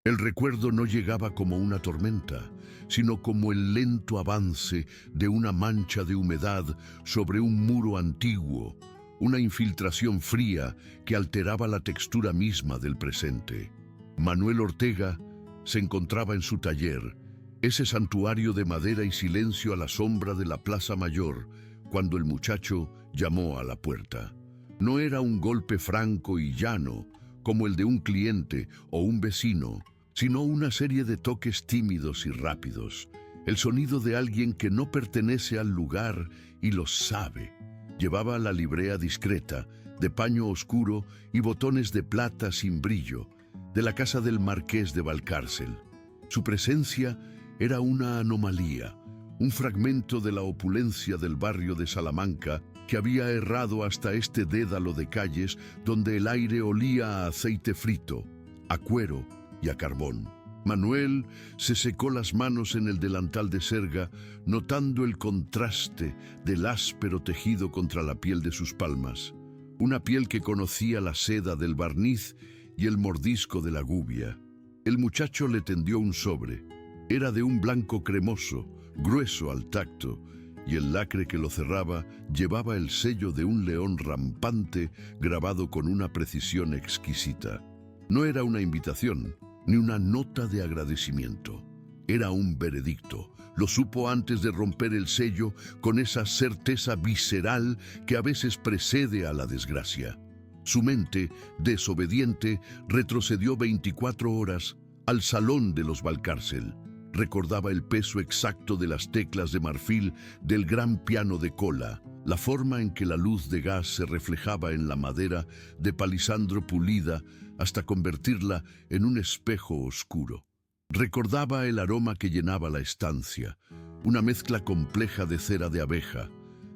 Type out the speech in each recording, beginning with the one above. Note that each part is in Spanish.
El recuerdo no llegaba como una tormenta, sino como el lento avance de una mancha de humedad sobre un muro antiguo, una infiltración fría que alteraba la textura misma del presente. Manuel Ortega se encontraba en su taller, ese santuario de madera y silencio a la sombra de la Plaza Mayor, cuando el muchacho llamó a la puerta. No era un golpe franco y llano, como el de un cliente o un vecino, sino una serie de toques tímidos y rápidos, el sonido de alguien que no pertenece al lugar y lo sabe. Llevaba la librea discreta, de paño oscuro y botones de plata sin brillo, de la casa del marqués de Valcárcel. Su presencia era una anomalía, un fragmento de la opulencia del barrio de Salamanca que había errado hasta este dédalo de calles donde el aire olía a aceite frito, a cuero y a carbón. Manuel se secó las manos en el delantal de serga, notando el contraste del áspero tejido contra la piel de sus palmas, una piel que conocía la seda del barniz y el mordisco de la gubia. El muchacho le tendió un sobre. Era de un blanco cremoso, grueso al tacto, y el lacre que lo cerraba llevaba el sello de un león rampante grabado con una precisión exquisita. No era una invitación, ni una nota de agradecimiento. Era un veredicto. Lo supo antes de romper el sello con esa certeza visceral que a veces precede a la desgracia. Su mente, desobediente, retrocedió 24 horas al salón de los Valcárcel. Recordaba el peso exacto de las teclas de marfil del gran piano de cola, la forma en que la luz de gas se reflejaba en la madera de palisandro pulida hasta convertirla en un espejo oscuro. Recordaba el aroma que llenaba la estancia, una mezcla compleja de cera de abeja,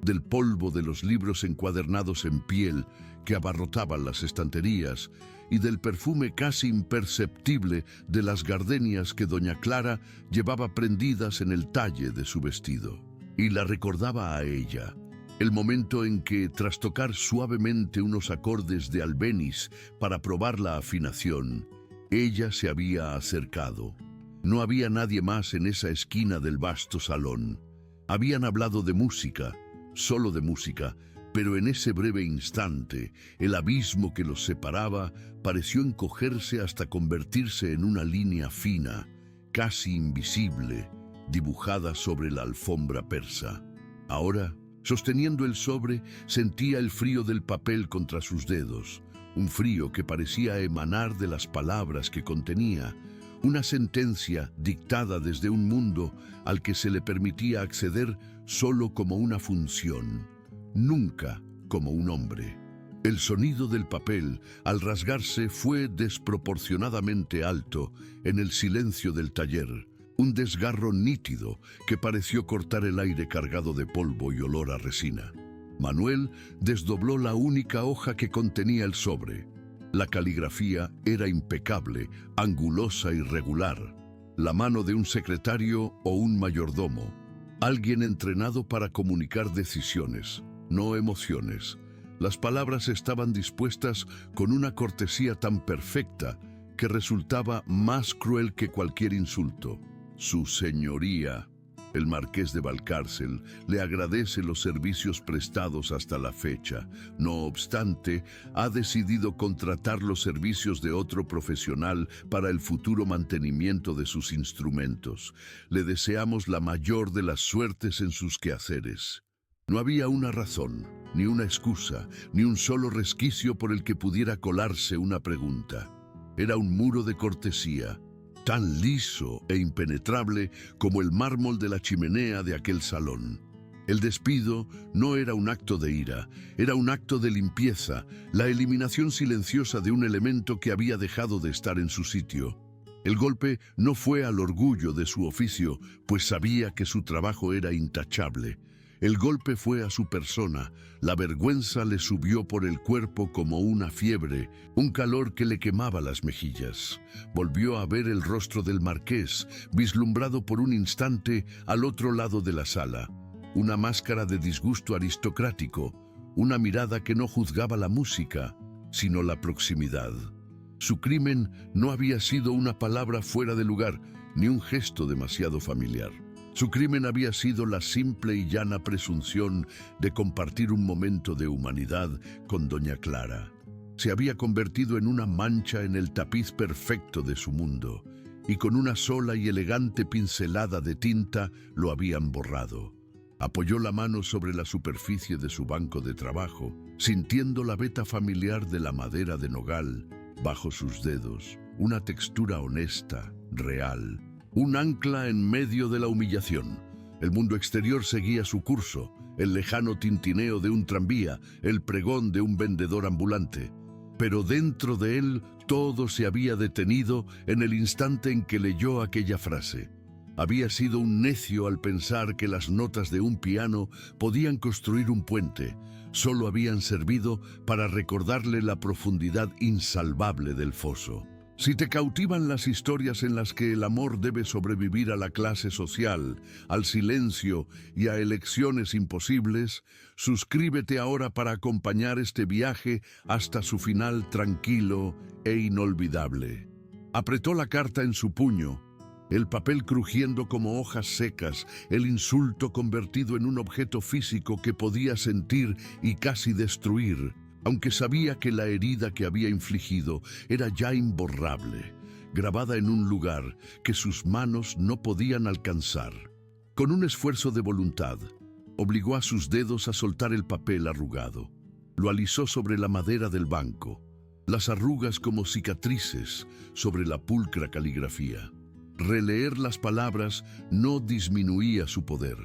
del polvo de los libros encuadernados en piel que abarrotaban las estanterías y del perfume casi imperceptible de las gardenias que doña Clara llevaba prendidas en el talle de su vestido. Y la recordaba a ella, el momento en que, tras tocar suavemente unos acordes de Albéniz para probar la afinación, ella se había acercado. No había nadie más en esa esquina del vasto salón. Habían hablado de música, solo de música, pero en ese breve instante, el abismo que los separaba pareció encogerse hasta convertirse en una línea fina, casi invisible, dibujada sobre la alfombra persa. Ahora, sosteniendo el sobre, sentía el frío del papel contra sus dedos, un frío que parecía emanar de las palabras que contenía, una sentencia dictada desde un mundo al que se le permitía acceder solo como una función, nunca como un hombre. El sonido del papel, al rasgarse, fue desproporcionadamente alto en el silencio del taller, un desgarro nítido que pareció cortar el aire cargado de polvo y olor a resina. Manuel desdobló la única hoja que contenía el sobre. La caligrafía era impecable, angulosa y regular. La mano de un secretario o un mayordomo. Alguien entrenado para comunicar decisiones, no emociones. Las palabras estaban dispuestas con una cortesía tan perfecta que resultaba más cruel que cualquier insulto. Su señoría, el marqués de Valcárcel, le agradece los servicios prestados hasta la fecha. No obstante, ha decidido contratar los servicios de otro profesional para el futuro mantenimiento de sus instrumentos. Le deseamos la mayor de las suertes en sus quehaceres. No había una razón, ni una excusa, ni un solo resquicio por el que pudiera colarse una pregunta. Era un muro de cortesía, tan liso e impenetrable como el mármol de la chimenea de aquel salón. El despido no era un acto de ira, era un acto de limpieza, la eliminación silenciosa de un elemento que había dejado de estar en su sitio. El golpe no fue al orgullo de su oficio, pues sabía que su trabajo era intachable. El golpe fue a su persona, la vergüenza le subió por el cuerpo como una fiebre, un calor que le quemaba las mejillas. Volvió a ver el rostro del marqués, vislumbrado por un instante al otro lado de la sala. Una máscara de disgusto aristocrático, una mirada que no juzgaba la música, sino la proximidad. Su crimen no había sido una palabra fuera de lugar, ni un gesto demasiado familiar. Su crimen había sido la simple y llana presunción de compartir un momento de humanidad con doña Clara. Se había convertido en una mancha en el tapiz perfecto de su mundo, y con una sola y elegante pincelada de tinta lo habían borrado. Apoyó la mano sobre la superficie de su banco de trabajo, sintiendo la veta familiar de la madera de nogal bajo sus dedos, una textura honesta, real, un ancla en medio de la humillación. El mundo exterior seguía su curso, el lejano tintineo de un tranvía, el pregón de un vendedor ambulante. Pero dentro de él todo se había detenido en el instante en que leyó aquella frase. Había sido un necio al pensar que las notas de un piano podían construir un puente. Solo habían servido para recordarle la profundidad insalvable del foso. Si te cautivan las historias en las que el amor debe sobrevivir a la clase social, al silencio y a elecciones imposibles, suscríbete ahora para acompañar este viaje hasta su final tranquilo e inolvidable. Apretó la carta en su puño, el papel crujiendo como hojas secas, el insulto convertido en un objeto físico que podía sentir y casi destruir, aunque sabía que la herida que había infligido era ya imborrable, grabada en un lugar que sus manos no podían alcanzar. Con un esfuerzo de voluntad, obligó a sus dedos a soltar el papel arrugado. Lo alisó sobre la madera del banco, las arrugas como cicatrices sobre la pulcra caligrafía. Releer las palabras no disminuía su poder.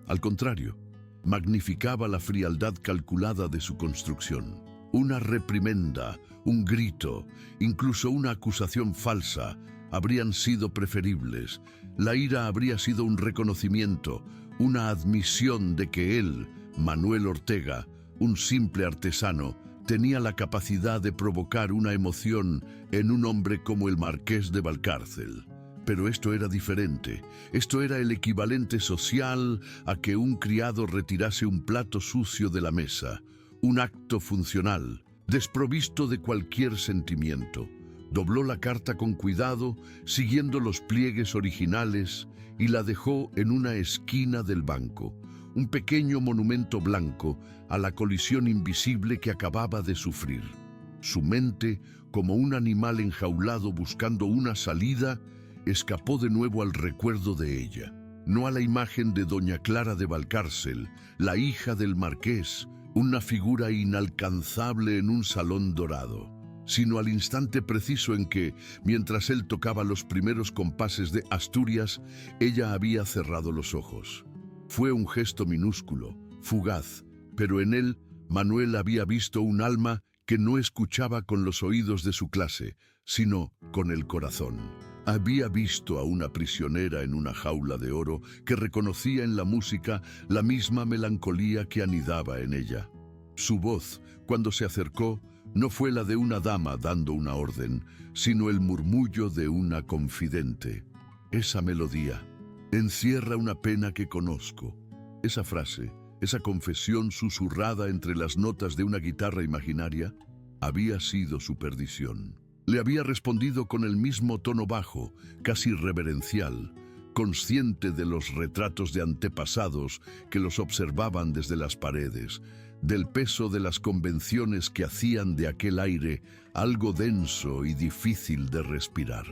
Al contrario, magnificaba la frialdad calculada de su construcción. Una reprimenda, un grito, incluso una acusación falsa, habrían sido preferibles. La ira habría sido un reconocimiento, una admisión de que él, Manuel Ortega, un simple artesano, tenía la capacidad de provocar una emoción en un hombre como el Marqués de Valcárcel. Pero esto era diferente. Esto era el equivalente social a que un criado retirase un plato sucio de la mesa. Un acto funcional, desprovisto de cualquier sentimiento. Dobló la carta con cuidado, siguiendo los pliegues originales, y la dejó en una esquina del banco, un pequeño monumento blanco a la colisión invisible que acababa de sufrir. Su mente, como un animal enjaulado buscando una salida, escapó de nuevo al recuerdo de ella, no a la imagen de doña Clara de Valcárcel, la hija del marqués, una figura inalcanzable en un salón dorado, sino al instante preciso en que, mientras él tocaba los primeros compases de Asturias, ella había cerrado los ojos. Fue un gesto minúsculo, fugaz, pero en él Manuel había visto un alma que no escuchaba con los oídos de su clase, sino con el corazón. Había visto a una prisionera en una jaula de oro que reconocía en la música la misma melancolía que anidaba en ella. Su voz, cuando se acercó, no fue la de una dama dando una orden, sino el murmullo de una confidente. Esa melodía encierra una pena que conozco. Esa frase, esa confesión susurrada entre las notas de una guitarra imaginaria, había sido su perdición. Le había respondido con el mismo tono bajo, casi reverencial, consciente de los retratos de antepasados que los observaban desde las paredes, del peso de las convenciones que hacían de aquel aire algo denso y difícil de respirar.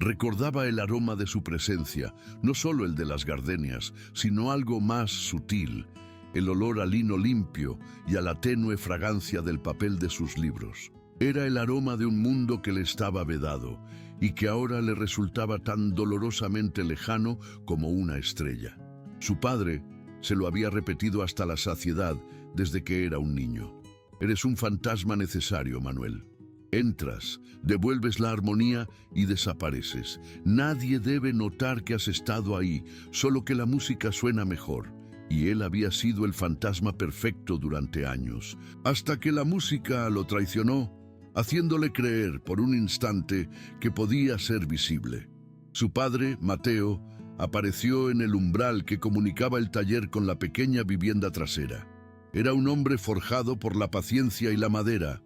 Recordaba el aroma de su presencia, no solo el de las gardenias, sino algo más sutil, el olor a lino limpio y a la tenue fragancia del papel de sus libros. Era el aroma de un mundo que le estaba vedado y que ahora le resultaba tan dolorosamente lejano como una estrella. Su padre se lo había repetido hasta la saciedad desde que era un niño. Eres un fantasma necesario, Manuel. Entras, devuelves la armonía y desapareces. Nadie debe notar que has estado ahí, solo que la música suena mejor. Y él había sido el fantasma perfecto durante años, hasta que la música lo traicionó, haciéndole creer por un instante que podía ser visible. Su padre, Mateo, apareció en el umbral que comunicaba el taller con la pequeña vivienda trasera. Era un hombre forjado por la paciencia y la madera,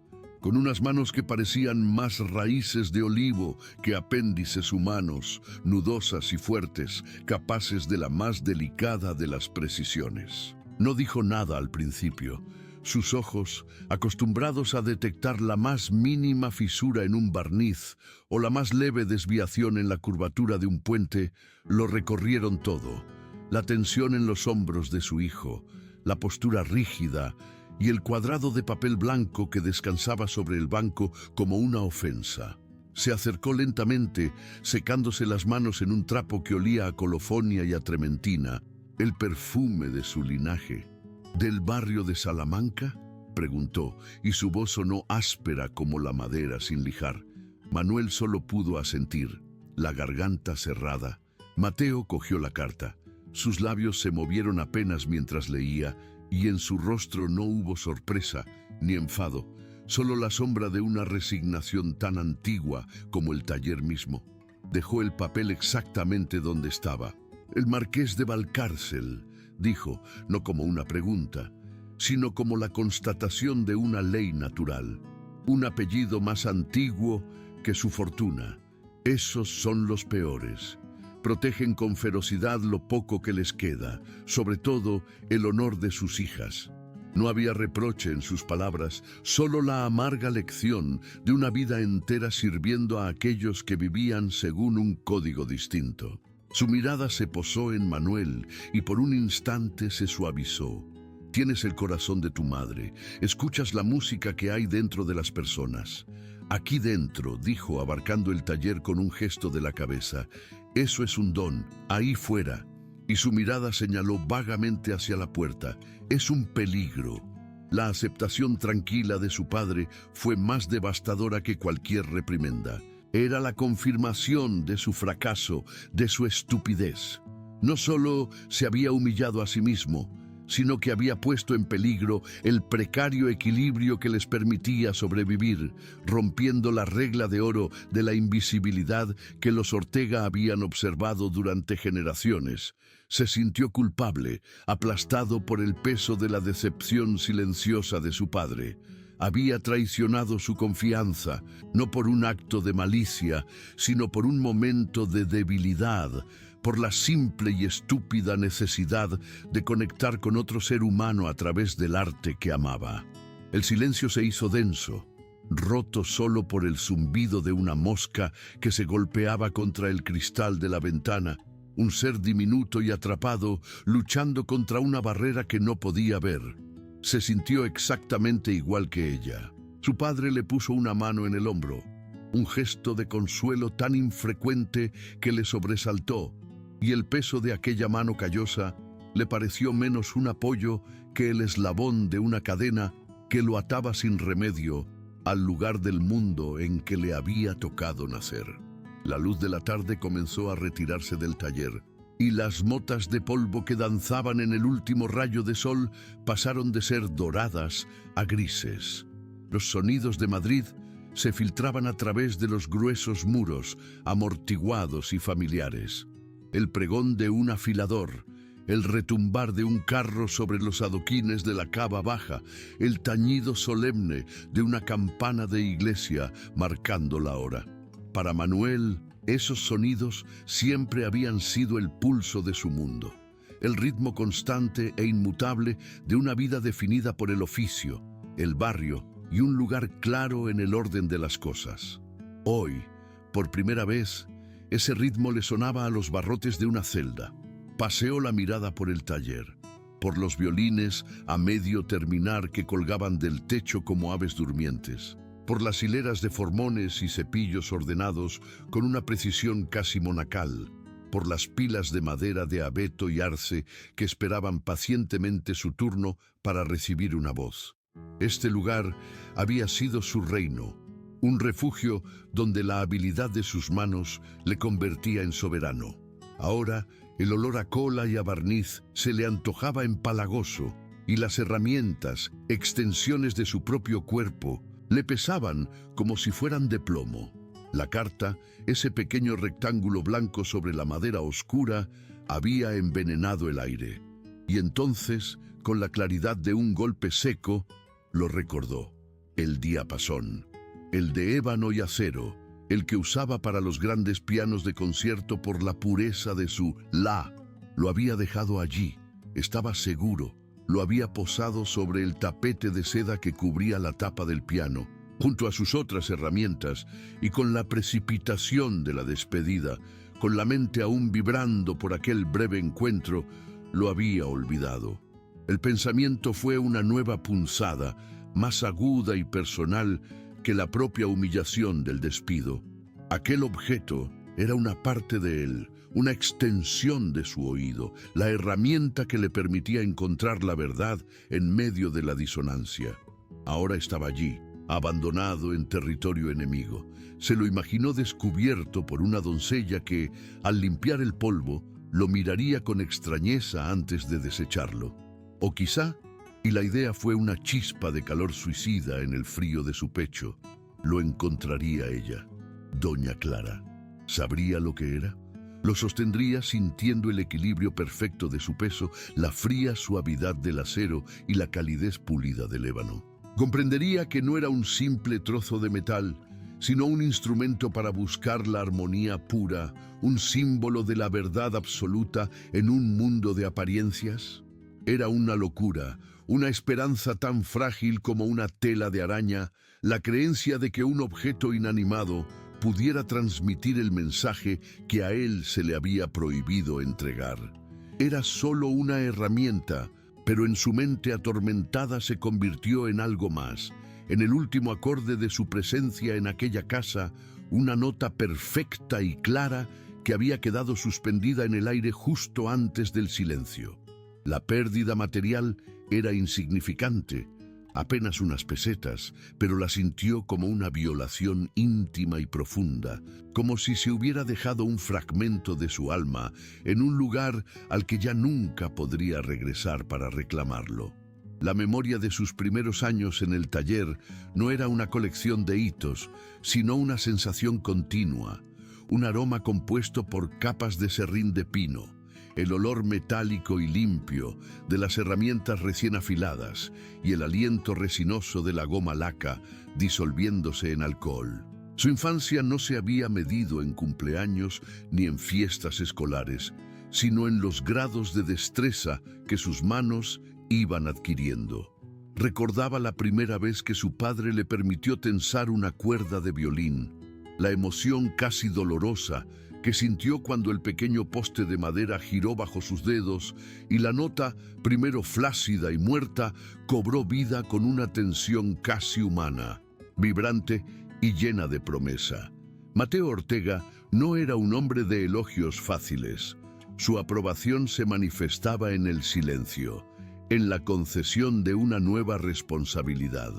con unas manos que parecían más raíces de olivo que apéndices humanos, nudosas y fuertes, capaces de la más delicada de las precisiones. No dijo nada al principio. Sus ojos, acostumbrados a detectar la más mínima fisura en un barniz o la más leve desviación en la curvatura de un puente, lo recorrieron todo. La tensión en los hombros de su hijo, la postura rígida y el cuadrado de papel blanco que descansaba sobre el banco como una ofensa. Se acercó lentamente, secándose las manos en un trapo que olía a colofonia y a trementina, el perfume de su linaje. ¿Del barrio de Salamanca?, preguntó, y su voz sonó áspera como la madera sin lijar. Manuel solo pudo asentir, la garganta cerrada. Mateo cogió la carta. Sus labios se movieron apenas mientras leía, y en su rostro no hubo sorpresa ni enfado, solo la sombra de una resignación tan antigua como el taller mismo. Dejó el papel exactamente donde estaba. «El marqués de Valcárcel», dijo, no como una pregunta, sino como la constatación de una ley natural. Un apellido más antiguo que su fortuna. Esos son los peores. Protegen con ferocidad lo poco que les queda, sobre todo el honor de sus hijas. No había reproche en sus palabras, solo la amarga lección de una vida entera sirviendo a aquellos que vivían según un código distinto. Su mirada se posó en Manuel y por un instante se suavizó. Tienes el corazón de tu madre, escuchas la música que hay dentro de las personas. Aquí dentro, dijo, abarcando el taller con un gesto de la cabeza, eso es un don, ahí fuera. Y su mirada señaló vagamente hacia la puerta, es un peligro. La aceptación tranquila de su padre fue más devastadora que cualquier reprimenda. Era la confirmación de su fracaso, de su estupidez. No solo se había humillado a sí mismo, sino que había puesto en peligro el precario equilibrio que les permitía sobrevivir, rompiendo la regla de oro de la invisibilidad que los Ortega habían observado durante generaciones. Se sintió culpable, aplastado por el peso de la decepción silenciosa de su padre. Había traicionado su confianza, no por un acto de malicia, sino por un momento de debilidad, por la simple y estúpida necesidad de conectar con otro ser humano a través del arte que amaba. El silencio se hizo denso, roto solo por el zumbido de una mosca que se golpeaba contra el cristal de la ventana, un ser diminuto y atrapado, luchando contra una barrera que no podía ver. Se sintió exactamente igual que ella. Su padre le puso una mano en el hombro, un gesto de consuelo tan infrecuente que le sobresaltó, y el peso de aquella mano callosa le pareció menos un apoyo que el eslabón de una cadena que lo ataba sin remedio al lugar del mundo en que le había tocado nacer. La luz de la tarde comenzó a retirarse del taller, y las motas de polvo que danzaban en el último rayo de sol pasaron de ser doradas a grises. Los sonidos de Madrid se filtraban a través de los gruesos muros, amortiguados y familiares. El pregón de un afilador, el retumbar de un carro sobre los adoquines de la cava baja, el tañido solemne de una campana de iglesia marcando la hora. Para Manuel, esos sonidos siempre habían sido el pulso de su mundo, el ritmo constante e inmutable de una vida definida por el oficio, el barrio y un lugar claro en el orden de las cosas. Hoy, por primera vez, ese ritmo le sonaba a los barrotes de una celda. Paseó la mirada por el taller, por los violines a medio terminar que colgaban del techo como aves durmientes, por las hileras de formones y cepillos ordenados con una precisión casi monacal, por las pilas de madera de abeto y arce que esperaban pacientemente su turno para recibir una voz. Este lugar había sido su reino, un refugio donde la habilidad de sus manos le convertía en soberano. Ahora, el olor a cola y a barniz se le antojaba empalagoso, y las herramientas, extensiones de su propio cuerpo, le pesaban como si fueran de plomo. La carta, ese pequeño rectángulo blanco sobre la madera oscura, había envenenado el aire. Y entonces, con la claridad de un golpe seco, lo recordó. el diapasón, el de ébano y acero, el que usaba para los grandes pianos de concierto por la pureza de su la. Lo había dejado allí, estaba seguro, lo había posado sobre el tapete de seda que cubría la tapa del piano, junto a sus otras herramientas, y con la precipitación de la despedida, con la mente aún vibrando por aquel breve encuentro, lo había olvidado. El pensamiento fue una nueva punzada, más aguda y personal que la propia humillación del despido. Aquel objeto era una parte de él, una extensión de su oído, la herramienta que le permitía encontrar la verdad en medio de la disonancia. Ahora estaba allí, abandonado en territorio enemigo. Se lo imaginó descubierto por una doncella que, al limpiar el polvo, lo miraría con extrañeza antes de desecharlo. O quizá, y la idea fue una chispa de calor suicida en el frío de su pecho, lo encontraría ella, Doña Clara. ¿Sabría lo que era? Lo sostendría sintiendo el equilibrio perfecto de su peso, la fría suavidad del acero y la calidez pulida del ébano. Comprendería que no era un simple trozo de metal, sino un instrumento para buscar la armonía pura, un símbolo de la verdad absoluta en un mundo de apariencias. Era una locura, una esperanza tan frágil como una tela de araña, la creencia de que un objeto inanimado pudiera transmitir el mensaje que a él se le había prohibido entregar. Era solo una herramienta, pero en su mente atormentada se convirtió en algo más. En el último acorde de su presencia en aquella casa, una nota perfecta y clara que había quedado suspendida en el aire justo antes del silencio. La pérdida material era insignificante, apenas unas pesetas, pero la sintió como una violación íntima y profunda, como si se hubiera dejado un fragmento de su alma en un lugar al que ya nunca podría regresar para reclamarlo. La memoria de sus primeros años en el taller no era una colección de hitos, sino una sensación continua, un aroma compuesto por capas de serrín de pino, el olor metálico y limpio de las herramientas recién afiladas y el aliento resinoso de la goma laca disolviéndose en alcohol. Su infancia no se había medido en cumpleaños ni en fiestas escolares, sino en los grados de destreza que sus manos iban adquiriendo. Recordaba la primera vez que su padre le permitió tensar una cuerda de violín, la emoción casi dolorosa que sintió cuando el pequeño poste de madera giró bajo sus dedos y la nota, primero flácida y muerta, cobró vida con una tensión casi humana, vibrante y llena de promesa. Mateo Ortega no era un hombre de elogios fáciles. Su aprobación se manifestaba en el silencio, en la concesión de una nueva responsabilidad.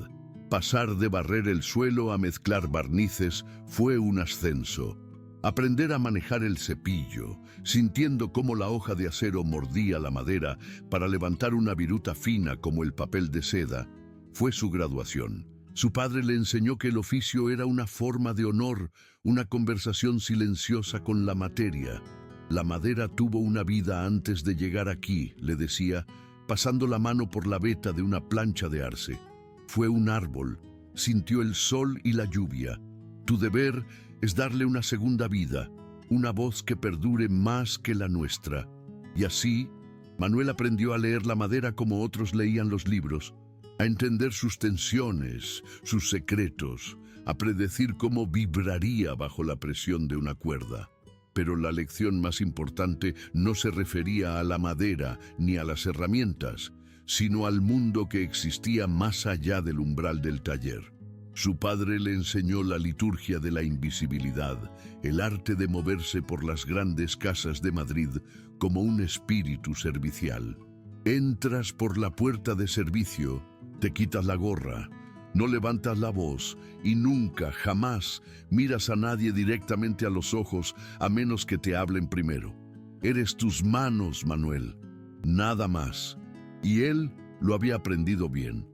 Pasar de barrer el suelo a mezclar barnices fue un ascenso. Aprender a manejar el cepillo, sintiendo cómo la hoja de acero mordía la madera para levantar una viruta fina como el papel de seda, fue su graduación. Su padre le enseñó que el oficio era una forma de honor, una conversación silenciosa con la materia. La madera tuvo una vida antes de llegar aquí, le decía, pasando la mano por la veta de una plancha de arce. Fue un árbol, sintió el sol y la lluvia. Tu deber es darle una segunda vida, una voz que perdure más que la nuestra. Y así, Manuel aprendió a leer la madera como otros leían los libros, a entender sus tensiones, sus secretos, a predecir cómo vibraría bajo la presión de una cuerda. Pero la lección más importante no se refería a la madera ni a las herramientas, sino al mundo que existía más allá del umbral del taller. Su padre le enseñó la liturgia de la invisibilidad, el arte de moverse por las grandes casas de Madrid como un espíritu servicial. Entras por la puerta de servicio, te quitas la gorra, no levantas la voz y nunca, jamás miras a nadie directamente a los ojos a menos que te hablen primero. Eres tus manos, Manuel, nada más. Y él lo había aprendido bien.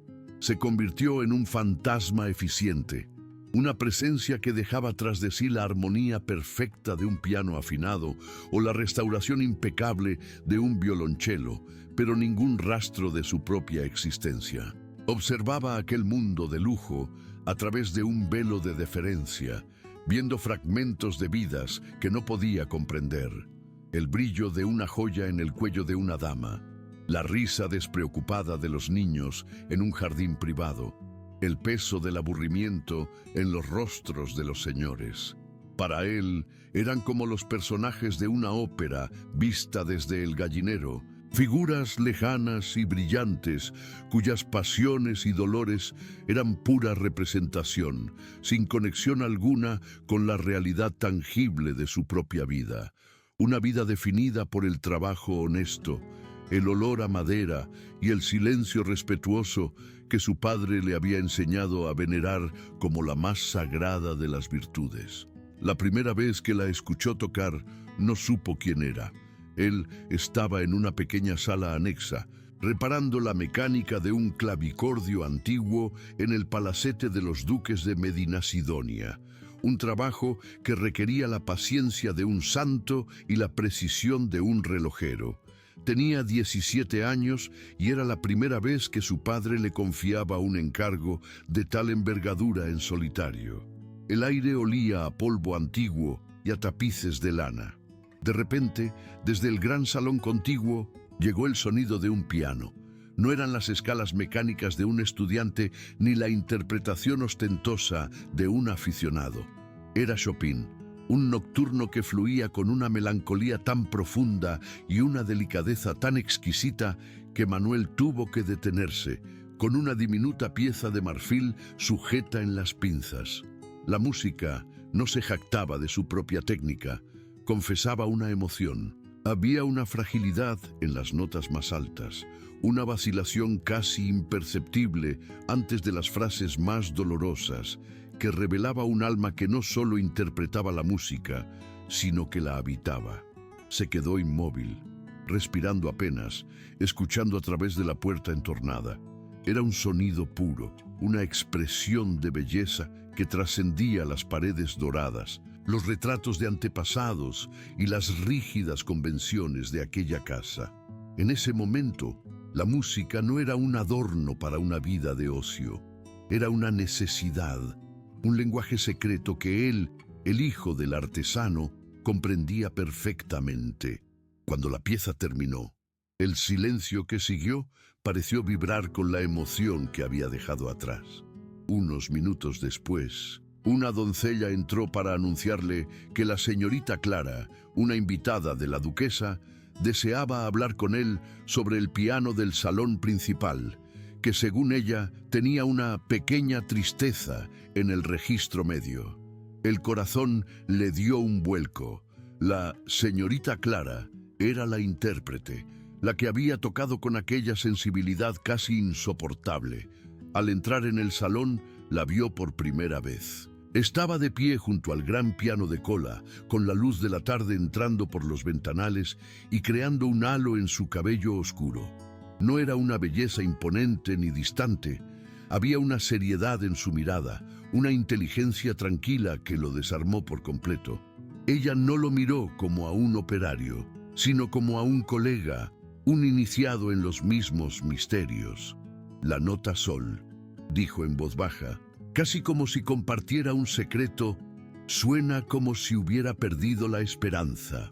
Se convirtió en un fantasma eficiente, una presencia que dejaba tras de sí la armonía perfecta de un piano afinado o la restauración impecable de un violonchelo, pero ningún rastro de su propia existencia. Observaba aquel mundo de lujo a través de un velo de deferencia, viendo fragmentos de vidas que no podía comprender. El brillo de una joya en el cuello de una dama, la risa despreocupada de los niños en un jardín privado, el peso del aburrimiento en los rostros de los señores. Para él, eran como los personajes de una ópera vista desde el gallinero, figuras lejanas y brillantes, cuyas pasiones y dolores eran pura representación, sin conexión alguna con la realidad tangible de su propia vida. Una vida definida por el trabajo honesto, el olor a madera y el silencio respetuoso que su padre le había enseñado a venerar como la más sagrada de las virtudes. La primera vez que la escuchó tocar, no supo quién era. Él estaba en una pequeña sala anexa, reparando la mecánica de un clavicordio antiguo en el palacete de los duques de Medinasidonia, un trabajo que requería la paciencia de un santo y la precisión de un relojero. Tenía 17 años y era la primera vez que su padre le confiaba un encargo de tal envergadura en solitario. El aire olía a polvo antiguo y a tapices de lana. De repente, desde el gran salón contiguo, llegó el sonido de un piano. No eran las escalas mecánicas de un estudiante ni la interpretación ostentosa de un aficionado. Era Chopin, un nocturno que fluía con una melancolía tan profunda y una delicadeza tan exquisita que Manuel tuvo que detenerse, con una diminuta pieza de marfil sujeta en las pinzas. La música no se jactaba de su propia técnica, confesaba una emoción. Había una fragilidad en las notas más altas, una vacilación casi imperceptible antes de las frases más dolorosas, que revelaba un alma que no solo interpretaba la música, sino que la habitaba. Se quedó inmóvil, respirando apenas, escuchando a través de la puerta entornada. Era un sonido puro, una expresión de belleza que trascendía las paredes doradas, los retratos de antepasados y las rígidas convenciones de aquella casa. En ese momento, la música no era un adorno para una vida de ocio, era una necesidad, un lenguaje secreto que él, el hijo del artesano, comprendía perfectamente. Cuando la pieza terminó, el silencio que siguió pareció vibrar con la emoción que había dejado atrás. Unos minutos después, una doncella entró para anunciarle que la señorita Clara, una invitada de la duquesa, deseaba hablar con él sobre el piano del salón principal, que según ella tenía una pequeña tristeza en el registro medio. El corazón le dio un vuelco. La señorita Clara era la intérprete, la que había tocado con aquella sensibilidad casi insoportable. Al entrar en el salón, la vio por primera vez. Estaba de pie junto al gran piano de cola, con la luz de la tarde entrando por los ventanales y creando un halo en su cabello oscuro. No era una belleza imponente ni distante. Había una seriedad en su mirada, una inteligencia tranquila que lo desarmó por completo. Ella no lo miró como a un operario, sino como a un colega, un iniciado en los mismos misterios. La nota sol, dijo en voz baja, casi como si compartiera un secreto, suena como si hubiera perdido la esperanza.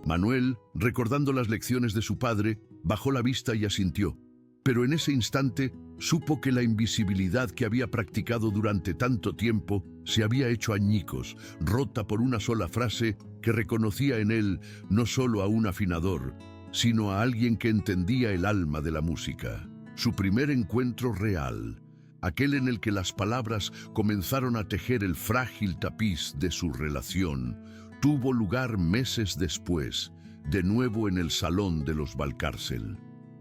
Manuel, recordando las lecciones de su padre, bajó la vista y asintió. Pero en ese instante supo que la invisibilidad que había practicado durante tanto tiempo se había hecho añicos, rota por una sola frase que reconocía en él no solo a un afinador, sino a alguien que entendía el alma de la música. Su primer encuentro real, aquel en el que las palabras comenzaron a tejer el frágil tapiz de su relación, tuvo lugar meses después, de nuevo en el salón de los Valcárcel.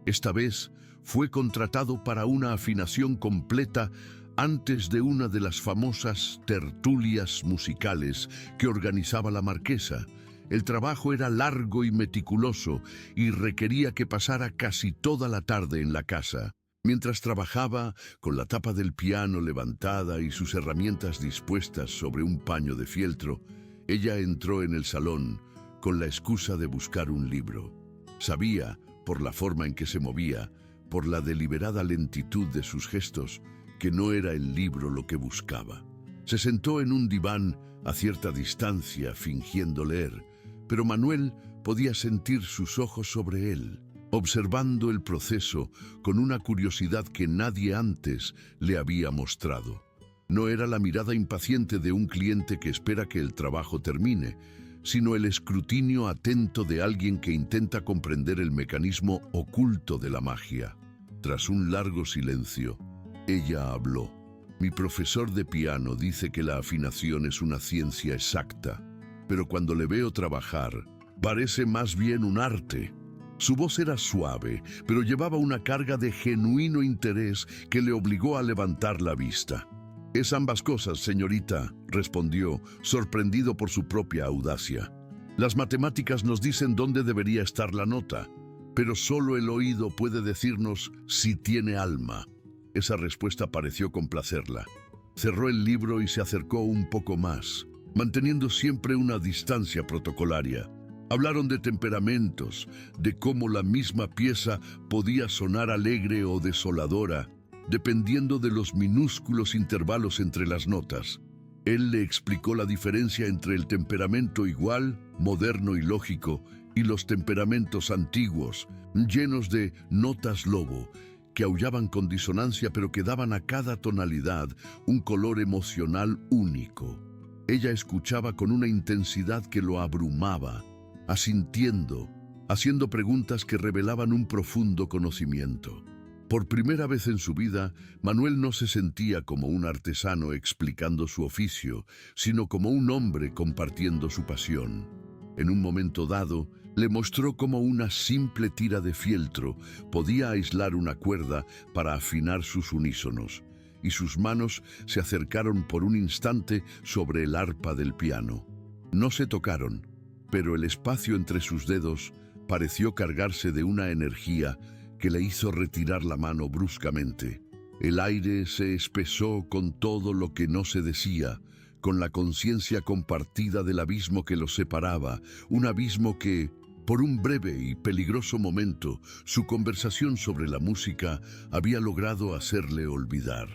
Esta vez fue contratado para una afinación completa antes de una de las famosas tertulias musicales que organizaba la marquesa. El trabajo era largo y meticuloso y requería que pasara casi toda la tarde en la casa. Mientras trabajaba, con la tapa del piano levantada y sus herramientas dispuestas sobre un paño de fieltro, ella entró en el salón con la excusa de buscar un libro. Sabía, por la forma en que se movía, por la deliberada lentitud de sus gestos, que no era el libro lo que buscaba. Se sentó en un diván a cierta distancia, fingiendo leer, pero Manuel podía sentir sus ojos sobre él, observando el proceso con una curiosidad que nadie antes le había mostrado. No era la mirada impaciente de un cliente que espera que el trabajo termine, sino el escrutinio atento de alguien que intenta comprender el mecanismo oculto de la magia. Tras un largo silencio, ella habló. Mi profesor de piano dice que la afinación es una ciencia exacta, pero cuando le veo trabajar, parece más bien un arte. Su voz era suave, pero llevaba una carga de genuino interés que le obligó a levantar la vista. Es ambas cosas, señorita, respondió, sorprendido por su propia audacia. Las matemáticas nos dicen dónde debería estar la nota, pero solo el oído puede decirnos si tiene alma. Esa respuesta pareció complacerla. Cerró el libro y se acercó un poco más, manteniendo siempre una distancia protocolaria. Hablaron de temperamentos, de cómo la misma pieza podía sonar alegre o desoladora, dependiendo de los minúsculos intervalos entre las notas. Él le explicó la diferencia entre el temperamento igual, moderno y lógico, y los temperamentos antiguos, llenos de notas lobo, que aullaban con disonancia pero que daban a cada tonalidad un color emocional único. Ella escuchaba con una intensidad que lo abrumaba, asintiendo, haciendo preguntas que revelaban un profundo conocimiento. Por primera vez en su vida, Manuel no se sentía como un artesano explicando su oficio, sino como un hombre compartiendo su pasión. En un momento dado, le mostró cómo una simple tira de fieltro podía aislar una cuerda para afinar sus unísonos, y sus manos se acercaron por un instante sobre el arpa del piano. No se tocaron, pero el espacio entre sus dedos pareció cargarse de una energía que le hizo retirar la mano bruscamente. El aire se espesó con todo lo que no se decía, con la conciencia compartida del abismo que los separaba, un abismo que, por un breve y peligroso momento, su conversación sobre la música había logrado hacerle olvidar.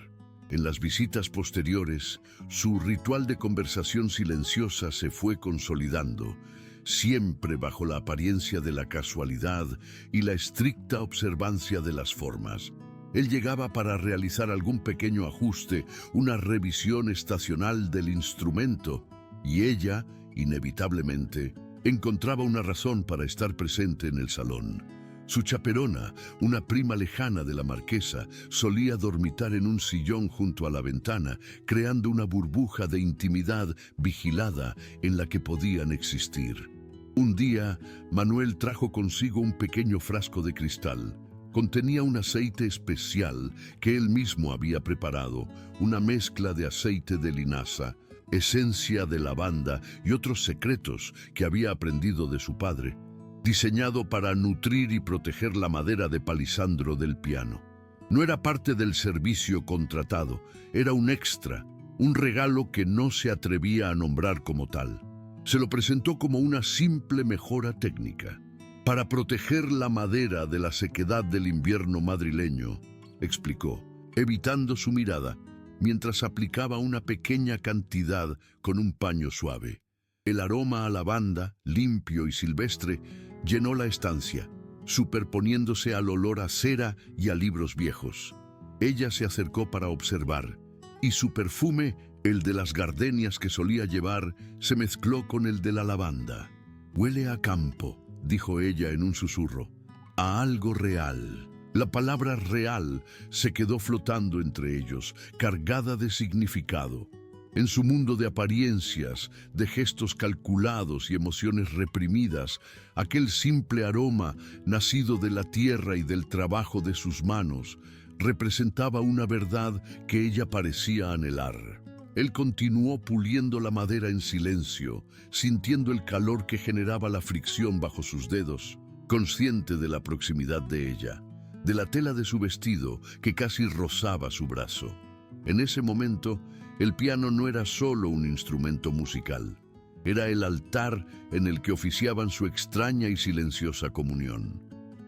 En las visitas posteriores, su ritual de conversación silenciosa se fue consolidando, siempre bajo la apariencia de la casualidad y la estricta observancia de las formas. Él llegaba para realizar algún pequeño ajuste, una revisión estacional del instrumento, y ella, inevitablemente, encontraba una razón para estar presente en el salón. Su chaperona, una prima lejana de la marquesa, solía dormitar en un sillón junto a la ventana, creando una burbuja de intimidad vigilada en la que podían existir. Un día, Manuel trajo consigo un pequeño frasco de cristal. Contenía un aceite especial que él mismo había preparado, una mezcla de aceite de linaza, esencia de lavanda y otros secretos que había aprendido de su padre, diseñado para nutrir y proteger la madera de palisandro del piano. No era parte del servicio contratado, era un extra, un regalo que no se atrevía a nombrar como tal. Se lo presentó como una simple mejora técnica, para proteger la madera de la sequedad del invierno madrileño, explicó, evitando su mirada, mientras aplicaba una pequeña cantidad con un paño suave. El aroma a lavanda, limpio y silvestre, llenó la estancia, superponiéndose al olor a cera y a libros viejos. Ella se acercó para observar, y su perfume, el de las gardenias que solía llevar, se mezcló con el de la lavanda. «Huele a campo», dijo ella en un susurro, «a algo real». La palabra real se quedó flotando entre ellos, cargada de significado. En su mundo de apariencias, de gestos calculados y emociones reprimidas, aquel simple aroma, nacido de la tierra y del trabajo de sus manos, representaba una verdad que ella parecía anhelar. Él continuó puliendo la madera en silencio, sintiendo el calor que generaba la fricción bajo sus dedos, consciente de la proximidad de ella, de la tela de su vestido que casi rozaba su brazo. En ese momento, el piano no era solo un instrumento musical, era el altar en el que oficiaban su extraña y silenciosa comunión.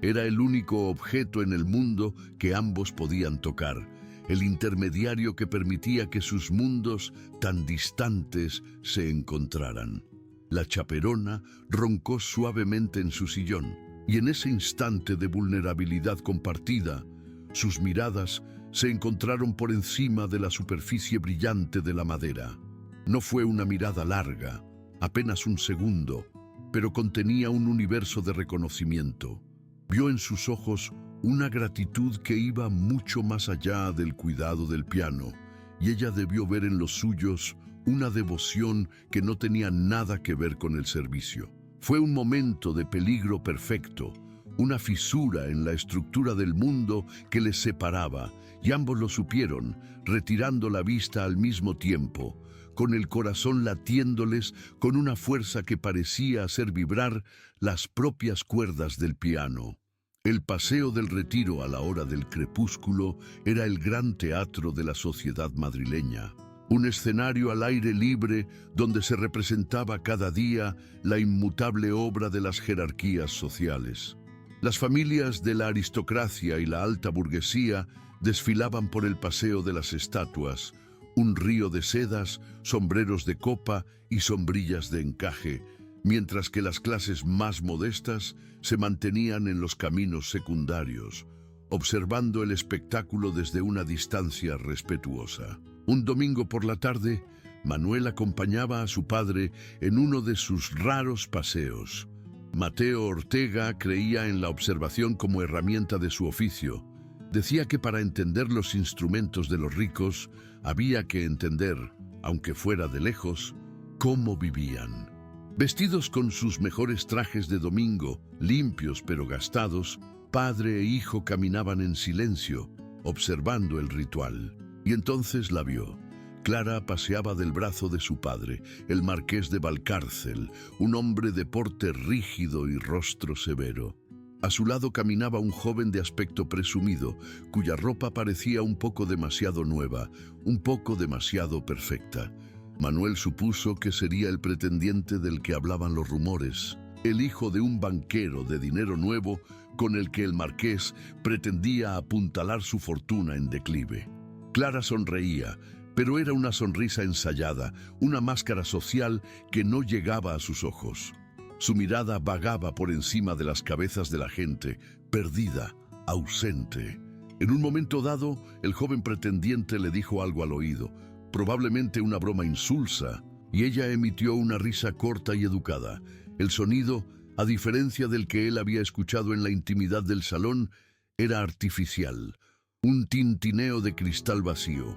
Era el único objeto en el mundo que ambos podían tocar, el intermediario que permitía que sus mundos tan distantes se encontraran. La chaperona roncó suavemente en su sillón, y en ese instante de vulnerabilidad compartida, sus miradas se encontraron por encima de la superficie brillante de la madera. No fue una mirada larga, apenas un segundo, pero contenía un universo de reconocimiento. Vio en sus ojos una gratitud que iba mucho más allá del cuidado del piano, y ella debió ver en los suyos una devoción que no tenía nada que ver con el servicio. Fue un momento de peligro perfecto, una fisura en la estructura del mundo que les separaba, y ambos lo supieron, retirando la vista al mismo tiempo, con el corazón latiéndoles con una fuerza que parecía hacer vibrar las propias cuerdas del piano. El Paseo del Retiro a la hora del crepúsculo era el gran teatro de la sociedad madrileña, un escenario al aire libre donde se representaba cada día la inmutable obra de las jerarquías sociales. Las familias de la aristocracia y la alta burguesía desfilaban por el Paseo de las Estatuas, un río de sedas, sombreros de copa y sombrillas de encaje, mientras que las clases más modestas se mantenían en los caminos secundarios, observando el espectáculo desde una distancia respetuosa. Un domingo por la tarde, Manuel acompañaba a su padre en uno de sus raros paseos. Mateo Ortega creía en la observación como herramienta de su oficio. Decía que para entender los instrumentos de los ricos, había que entender, aunque fuera de lejos, cómo vivían. Vestidos con sus mejores trajes de domingo, limpios pero gastados, padre e hijo caminaban en silencio, observando el ritual. Y entonces la vio. Clara paseaba del brazo de su padre, el marqués de Valcárcel, un hombre de porte rígido y rostro severo. A su lado caminaba un joven de aspecto presumido, cuya ropa parecía un poco demasiado nueva, un poco demasiado perfecta. Manuel supuso que sería el pretendiente del que hablaban los rumores, el hijo de un banquero de dinero nuevo con el que el marqués pretendía apuntalar su fortuna en declive. Clara sonreía, pero era una sonrisa ensayada, una máscara social que no llegaba a sus ojos. Su mirada vagaba por encima de las cabezas de la gente, perdida, ausente. En un momento dado, el joven pretendiente le dijo algo al oído, probablemente una broma insulsa, y ella emitió una risa corta y educada. El sonido, a diferencia del que él había escuchado en la intimidad del salón, era artificial, un tintineo de cristal vacío.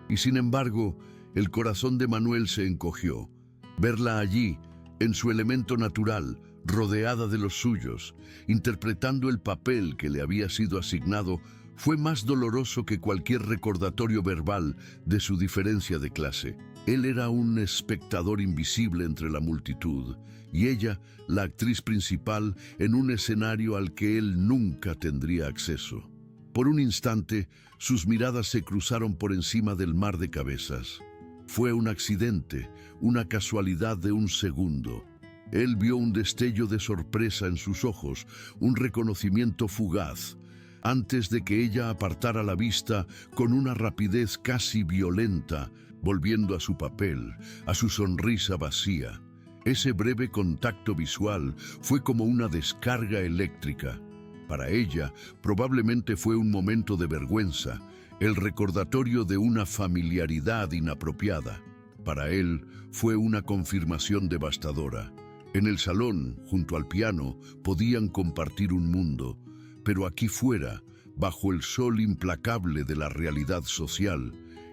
Y sin embargo, el corazón de Manuel se encogió. Verla allí, en su elemento natural, rodeada de los suyos, interpretando el papel que le había sido asignado, fue más doloroso que cualquier recordatorio verbal de su diferencia de clase. Él era un espectador invisible entre la multitud, y ella, la actriz principal, en un escenario al que él nunca tendría acceso. Por un instante, sus miradas se cruzaron por encima del mar de cabezas. Fue un accidente, una casualidad de un segundo. Él vio un destello de sorpresa en sus ojos, un reconocimiento fugaz, antes de que ella apartara la vista con una rapidez casi violenta, volviendo a su papel, a su sonrisa vacía. Ese breve contacto visual fue como una descarga eléctrica. Para ella, probablemente fue un momento de vergüenza, el recordatorio de una familiaridad inapropiada. Para él, fue una confirmación devastadora. En el salón, junto al piano, podían compartir un mundo, pero aquí fuera, bajo el sol implacable de la realidad social,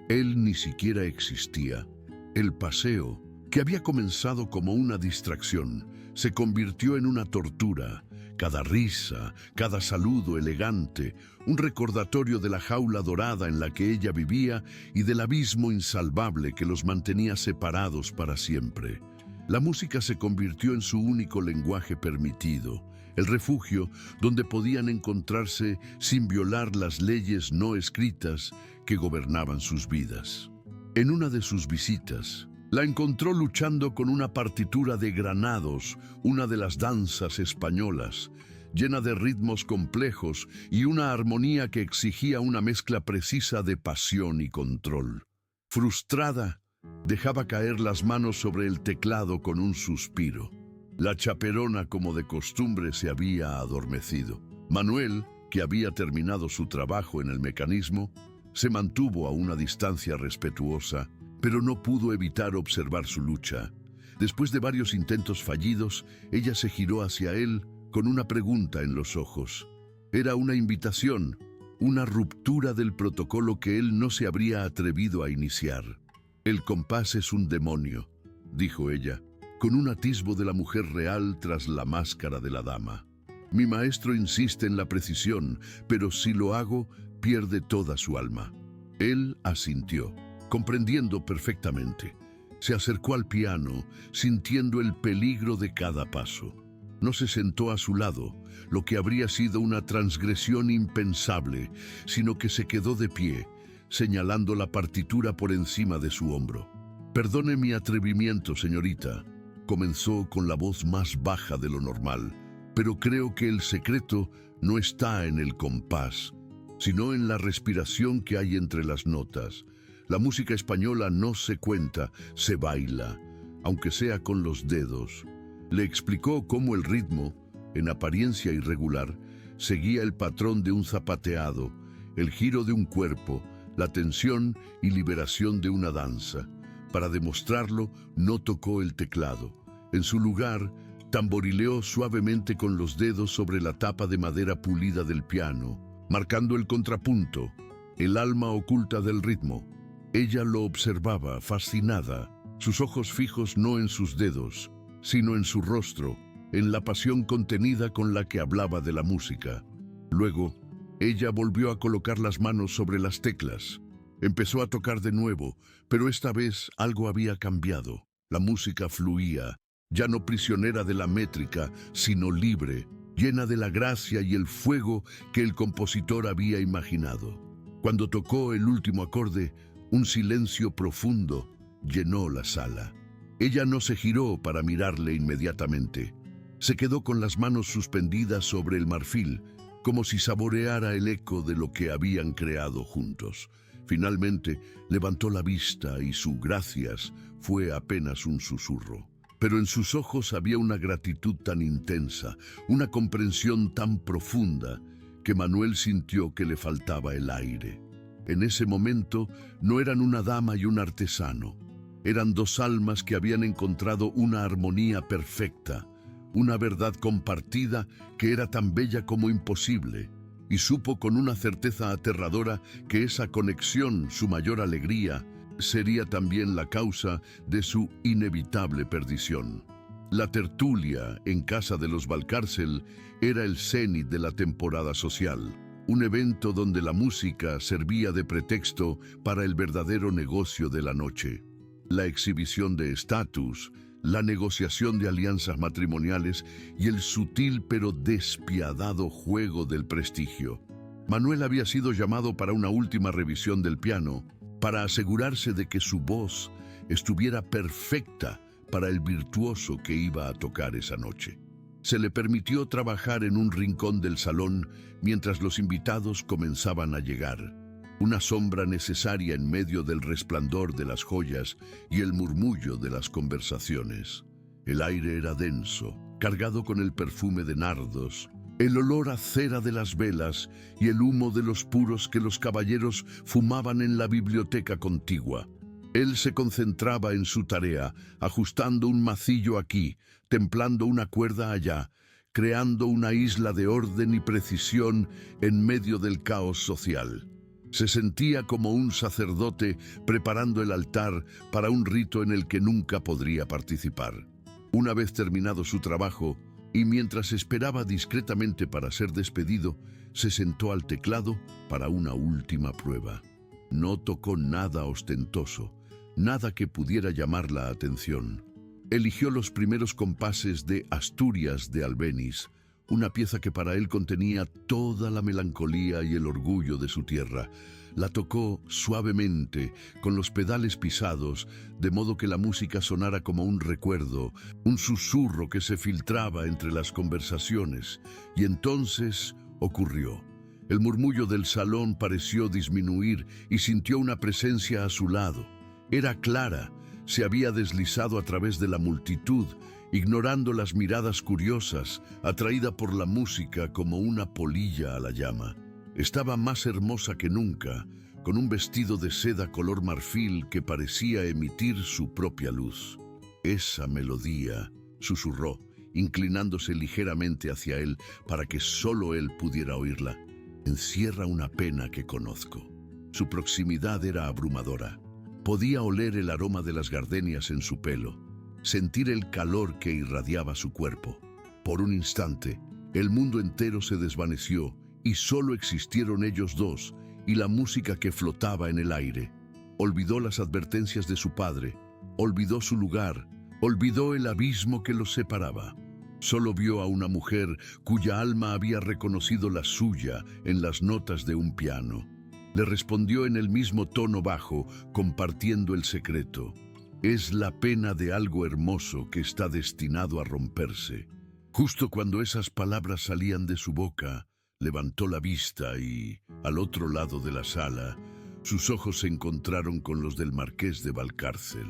él ni siquiera existía. El paseo, que había comenzado como una distracción, se convirtió en una tortura. Cada risa, cada saludo elegante, un recordatorio de la jaula dorada en la que ella vivía y del abismo insalvable que los mantenía separados para siempre. La música se convirtió en su único lenguaje permitido, el refugio donde podían encontrarse sin violar las leyes no escritas que gobernaban sus vidas. En una de sus visitas, la encontró luchando con una partitura de Granados, una de las danzas españolas. llena de ritmos complejos y una armonía que exigía una mezcla precisa de pasión y control. Frustrada, dejaba caer las manos sobre el teclado con un suspiro. La chaperona, como de costumbre, se había adormecido. Manuel, que había terminado su trabajo en el mecanismo, se mantuvo a una distancia respetuosa, pero no pudo evitar observar su lucha. Después de varios intentos fallidos, ella se giró hacia él con una pregunta en los ojos. Era una invitación, una ruptura del protocolo que él no se habría atrevido a iniciar. «El compás es un demonio», dijo ella, con un atisbo de la mujer real tras la máscara de la dama. «Mi maestro insiste en la precisión, pero si lo hago, pierde toda su alma». Él asintió, comprendiendo perfectamente. Se acercó al piano, sintiendo el peligro de cada paso. No se sentó a su lado, lo que habría sido una transgresión impensable, sino que se quedó de pie, señalando la partitura por encima de su hombro. «Perdone mi atrevimiento, señorita», comenzó con la voz más baja de lo normal, «pero creo que el secreto no está en el compás, sino en la respiración que hay entre las notas. La música española no se cuenta, se baila, aunque sea con los dedos». Le explicó cómo el ritmo, en apariencia irregular, seguía el patrón de un zapateado, el giro de un cuerpo, la tensión y liberación de una danza. Para demostrarlo, no tocó el teclado. En su lugar, tamborileó suavemente con los dedos sobre la tapa de madera pulida del piano, marcando el contrapunto, el alma oculta del ritmo. Ella lo observaba, fascinada, sus ojos fijos no en sus dedos, sino en su rostro, en la pasión contenida con la que hablaba de la música. Luego, ella volvió a colocar las manos sobre las teclas. Empezó a tocar de nuevo, pero esta vez algo había cambiado. La música fluía, ya no prisionera de la métrica, sino libre, llena de la gracia y el fuego que el compositor había imaginado. Cuando tocó el último acorde, un silencio profundo llenó la sala. Ella no se giró para mirarle inmediatamente. Se quedó con las manos suspendidas sobre el marfil, como si saboreara el eco de lo que habían creado juntos. Finalmente, levantó la vista y su «gracias» fue apenas un susurro. Pero en sus ojos había una gratitud tan intensa, una comprensión tan profunda, que Manuel sintió que le faltaba el aire. En ese momento, no eran una dama y un artesano. Eran dos almas que habían encontrado una armonía perfecta, una verdad compartida que era tan bella como imposible, y supo con una certeza aterradora que esa conexión, su mayor alegría, sería también la causa de su inevitable perdición. La tertulia en casa de los Valcárcel era el cenit de la temporada social, un evento donde la música servía de pretexto para el verdadero negocio de la noche. La exhibición de estatus, la negociación de alianzas matrimoniales y el sutil pero despiadado juego del prestigio. Manuel había sido llamado para una última revisión del piano, para asegurarse de que su voz estuviera perfecta para el virtuoso que iba a tocar esa noche. Se le permitió trabajar en un rincón del salón mientras los invitados comenzaban a llegar. Una sombra necesaria en medio del resplandor de las joyas y el murmullo de las conversaciones. El aire era denso, cargado con el perfume de nardos, el olor a cera de las velas y el humo de los puros que los caballeros fumaban en la biblioteca contigua. Él se concentraba en su tarea, ajustando un macillo aquí, templando una cuerda allá, creando una isla de orden y precisión en medio del caos social. Se sentía como un sacerdote preparando el altar para un rito en el que nunca podría participar. Una vez terminado su trabajo, y mientras esperaba discretamente para ser despedido, se sentó al teclado para una última prueba. No tocó nada ostentoso, nada que pudiera llamar la atención. Eligió los primeros compases de Asturias de Albéniz, una pieza que para él contenía toda la melancolía y el orgullo de su tierra. La tocó suavemente, con los pedales pisados, de modo que la música sonara como un recuerdo, un susurro que se filtraba entre las conversaciones. Y entonces ocurrió. El murmullo del salón pareció disminuir y sintió una presencia a su lado. Era Clara. Se había deslizado a través de la multitud, ignorando las miradas curiosas, atraída por la música como una polilla a la llama. Estaba más hermosa que nunca, con un vestido de seda color marfil que parecía emitir su propia luz. Esa melodía, susurró, inclinándose ligeramente hacia él para que solo él pudiera oírla, encierra una pena que conozco. Su proximidad era abrumadora. Podía oler el aroma de las gardenias en su pelo, sentir el calor que irradiaba su cuerpo. Por un instante, el mundo entero se desvaneció y solo existieron ellos dos y la música que flotaba en el aire. Olvidó las advertencias de su padre, olvidó su lugar, olvidó el abismo que los separaba. Solo vio a una mujer cuya alma había reconocido la suya en las notas de un piano. Le respondió en el mismo tono bajo, compartiendo el secreto. Es la pena de algo hermoso que está destinado a romperse. Justo cuando esas palabras salían de su boca, levantó la vista y, al otro lado de la sala, sus ojos se encontraron con los del marqués de Valcárcel.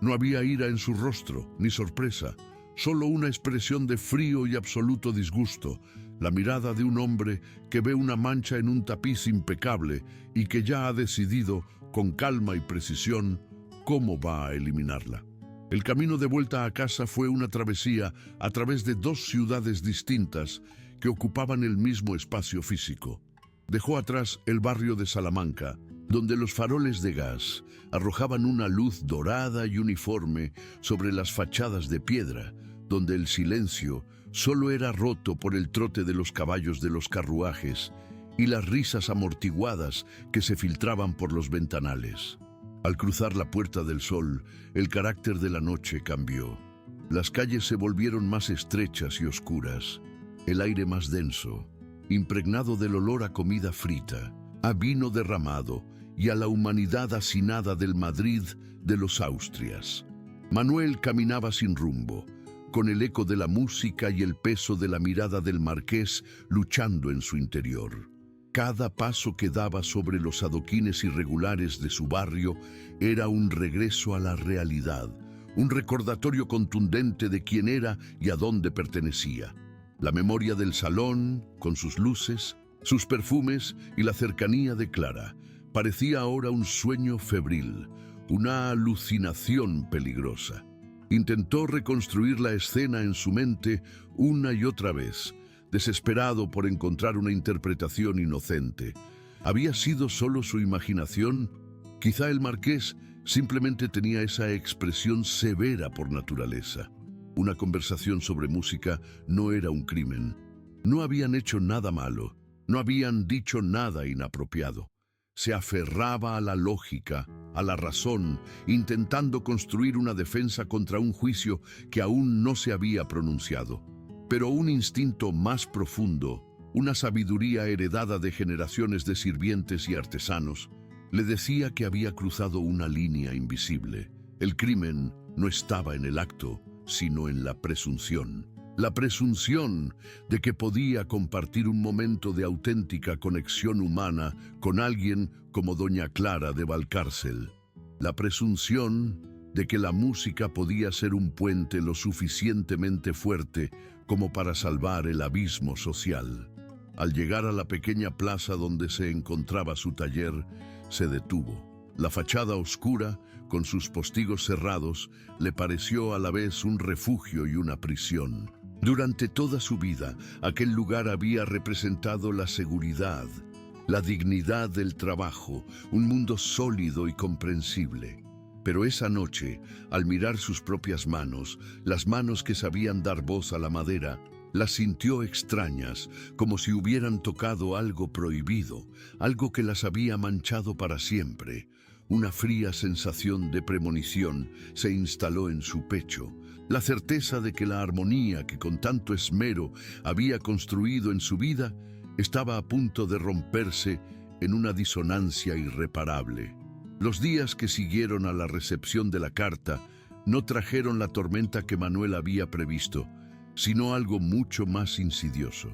No había ira en su rostro, ni sorpresa, solo una expresión de frío y absoluto disgusto, la mirada de un hombre que ve una mancha en un tapiz impecable y que ya ha decidido, con calma y precisión, cómo va a eliminarla. El camino de vuelta a casa fue una travesía a través de dos ciudades distintas que ocupaban el mismo espacio físico. Dejó atrás el barrio de Salamanca, donde los faroles de gas arrojaban una luz dorada y uniforme sobre las fachadas de piedra, donde el silencio solo era roto por el trote de los caballos de los carruajes y las risas amortiguadas que se filtraban por los ventanales. Al cruzar la Puerta del Sol, el carácter de la noche cambió. Las calles se volvieron más estrechas y oscuras, el aire más denso, impregnado del olor a comida frita, a vino derramado y a la humanidad hacinada del Madrid de los Austrias. Manuel caminaba sin rumbo, con el eco de la música y el peso de la mirada del marqués luchando en su interior. Cada paso que daba sobre los adoquines irregulares de su barrio era un regreso a la realidad, un recordatorio contundente de quién era y a dónde pertenecía. La memoria del salón, con sus luces, sus perfumes y la cercanía de Clara, parecía ahora un sueño febril, una alucinación peligrosa. Intentó reconstruir la escena en su mente una y otra vez, desesperado por encontrar una interpretación inocente. ¿Había sido solo su imaginación? Quizá el marqués simplemente tenía esa expresión severa por naturaleza. Una conversación sobre música no era un crimen. No habían hecho nada malo, no habían dicho nada inapropiado. Se aferraba a la lógica, a la razón, intentando construir una defensa contra un juicio que aún no se había pronunciado. Pero un instinto más profundo, una sabiduría heredada de generaciones de sirvientes y artesanos, le decía que había cruzado una línea invisible. El crimen no estaba en el acto, sino en la presunción. La presunción de que podía compartir un momento de auténtica conexión humana con alguien como doña Clara de Valcárcel. La presunción de que la música podía ser un puente lo suficientemente fuerte como para salvar el abismo social. Al llegar a la pequeña plaza donde se encontraba su taller, se detuvo. La fachada oscura, con sus postigos cerrados, le pareció a la vez un refugio y una prisión. Durante toda su vida, aquel lugar había representado la seguridad, la dignidad del trabajo, un mundo sólido y comprensible. Pero esa noche, al mirar sus propias manos, las manos que sabían dar voz a la madera, las sintió extrañas, como si hubieran tocado algo prohibido, algo que las había manchado para siempre. Una fría sensación de premonición se instaló en su pecho, La certeza de que la armonía que con tanto esmero había construido en su vida estaba a punto de romperse en una disonancia irreparable. Los días que siguieron a la recepción de la carta no trajeron la tormenta que Manuel había previsto, sino algo mucho más insidioso.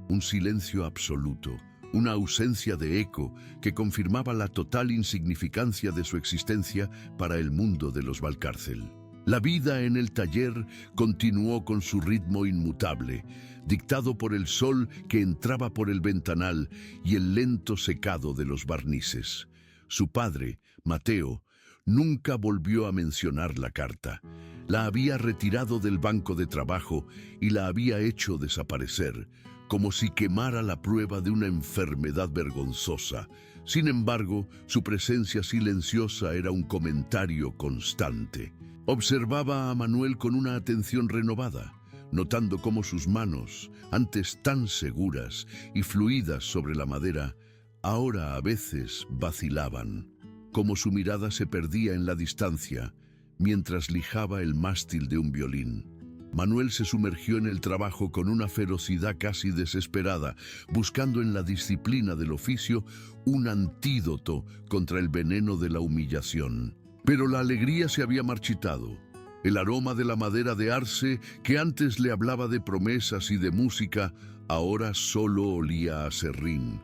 Un silencio absoluto, una ausencia de eco que confirmaba la total insignificancia de su existencia para el mundo de los Valcárcel. La vida en el taller continuó con su ritmo inmutable, dictado por el sol que entraba por el ventanal y el lento secado de los barnices. Su padre, Mateo, nunca volvió a mencionar la carta. La había retirado del banco de trabajo y la había hecho desaparecer, como si quemara la prueba de una enfermedad vergonzosa. Sin embargo, su presencia silenciosa era un comentario constante. Observaba a Manuel con una atención renovada, notando cómo sus manos, antes tan seguras y fluidas sobre la madera, ahora a veces vacilaban, como su mirada se perdía en la distancia mientras lijaba el mástil de un violín. Manuel se sumergió en el trabajo con una ferocidad casi desesperada, buscando en la disciplina del oficio un antídoto contra el veneno de la humillación. Pero la alegría se había marchitado. El aroma de la madera de arce, que antes le hablaba de promesas y de música, ahora solo olía a serrín.